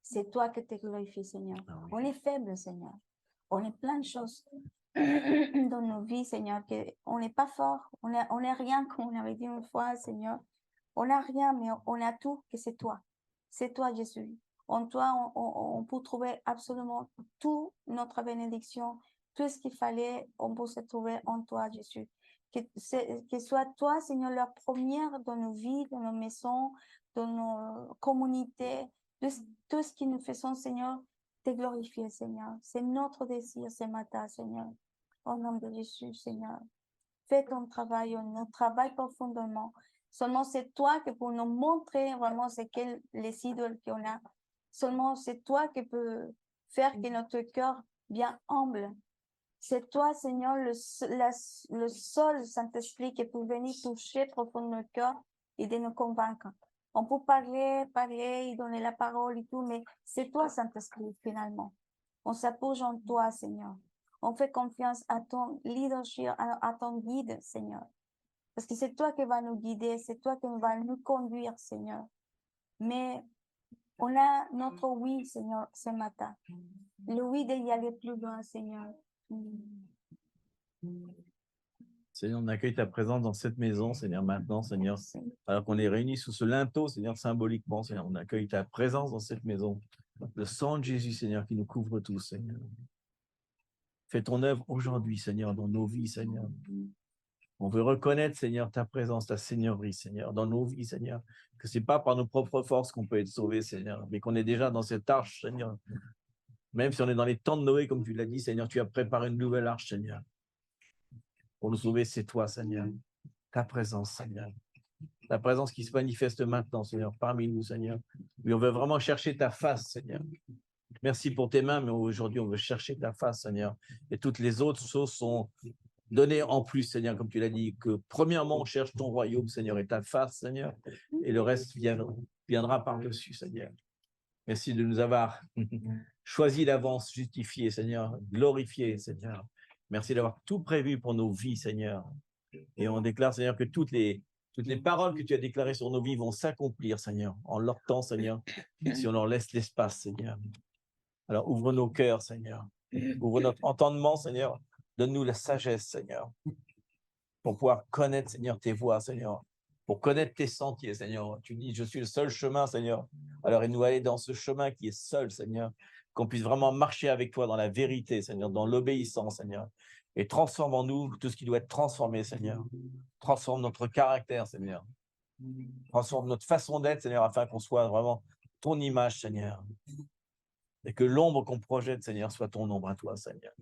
c'est toi que tu glorifies, Seigneur. On est faible, Seigneur. On est plein de choses dans nos vies, Seigneur, on n'est pas fort, on n'est rien, comme on avait dit une fois, Seigneur. On n'a rien, mais on a tout, que c'est toi. C'est toi, Jésus. En toi, on peut trouver absolument toute notre bénédiction, tout ce qu'il fallait, on peut se trouver en toi, Jésus. Que soit toi, Seigneur, la première dans nos vies, dans nos maisons, dans nos communautés, tout ce que nous faisons, Seigneur, te glorifier, Seigneur. C'est notre désir ce matin, Seigneur. Au nom de Jésus, Seigneur. Fais ton travail, on travaille profondément. Seulement c'est toi qui peux nous montrer vraiment ce qu'est les idoles qu'on a. Seulement c'est toi qui peux faire que notre cœur bien humble. C'est toi, Seigneur, le seul Saint-Esprit qui peut venir toucher profondément notre cœur et de nous convaincre. On peut parler et donner la parole et tout, mais c'est toi, Saint-Esprit, finalement. On s'appuie en toi, Seigneur. On fait confiance à ton leadership, à ton guide, Seigneur. Parce que c'est toi qui vas nous guider, c'est toi qui vas nous conduire, Seigneur. Mais on a notre oui, Seigneur, ce matin. Le oui d'y aller plus loin, Seigneur. Seigneur, on accueille ta présence dans cette maison, Seigneur, maintenant, Seigneur. Alors qu'on est réunis sous ce linteau, Seigneur, symboliquement, Seigneur, on accueille ta présence dans cette maison. Le sang de Jésus, Seigneur, qui nous couvre tous, Seigneur. Fais ton œuvre aujourd'hui, Seigneur, dans nos vies, Seigneur. On veut reconnaître, Seigneur, ta présence, ta seigneurie, Seigneur, dans nos vies, Seigneur. Que ce n'est pas par nos propres forces qu'on peut être sauvé, Seigneur, mais qu'on est déjà dans cette arche, Seigneur. Même si on est dans les temps de Noé, comme tu l'as dit, Seigneur, tu as préparé une nouvelle arche, Seigneur. Pour nous sauver, c'est toi, Seigneur. Ta présence, Seigneur. Ta présence qui se manifeste maintenant, Seigneur, parmi nous, Seigneur. Oui, on veut vraiment chercher ta face, Seigneur. Merci pour tes mains, mais aujourd'hui, on veut chercher ta face, Seigneur. Et toutes les autres choses sont données en plus, Seigneur, comme tu l'as dit, que premièrement, on cherche ton royaume, Seigneur, et ta face, Seigneur, et le reste viendra par-dessus, Seigneur. Merci de nous avoir choisi d'avance, justifié, Seigneur, glorifié, Seigneur. Merci d'avoir tout prévu pour nos vies, Seigneur. Et on déclare, Seigneur, que toutes les paroles que tu as déclarées sur nos vies vont s'accomplir, Seigneur, en leur temps, Seigneur, si on leur laisse l'espace, Seigneur. Alors, ouvre nos cœurs, Seigneur. Ouvre notre entendement, Seigneur. Donne-nous la sagesse, Seigneur, pour pouvoir connaître, Seigneur, tes voies, Seigneur, pour connaître tes sentiers, Seigneur. Tu dis, je suis le seul chemin, Seigneur. Alors, aide-nous à aller dans ce chemin qui est seul, Seigneur, qu'on puisse vraiment marcher avec toi dans la vérité, Seigneur, dans l'obéissance, Seigneur. Et transforme en nous tout ce qui doit être transformé, Seigneur. Transforme notre caractère, Seigneur. Transforme notre façon d'être, Seigneur, afin qu'on soit vraiment ton image, Seigneur. Et que l'ombre qu'on projette, Seigneur, soit ton ombre à toi, Seigneur.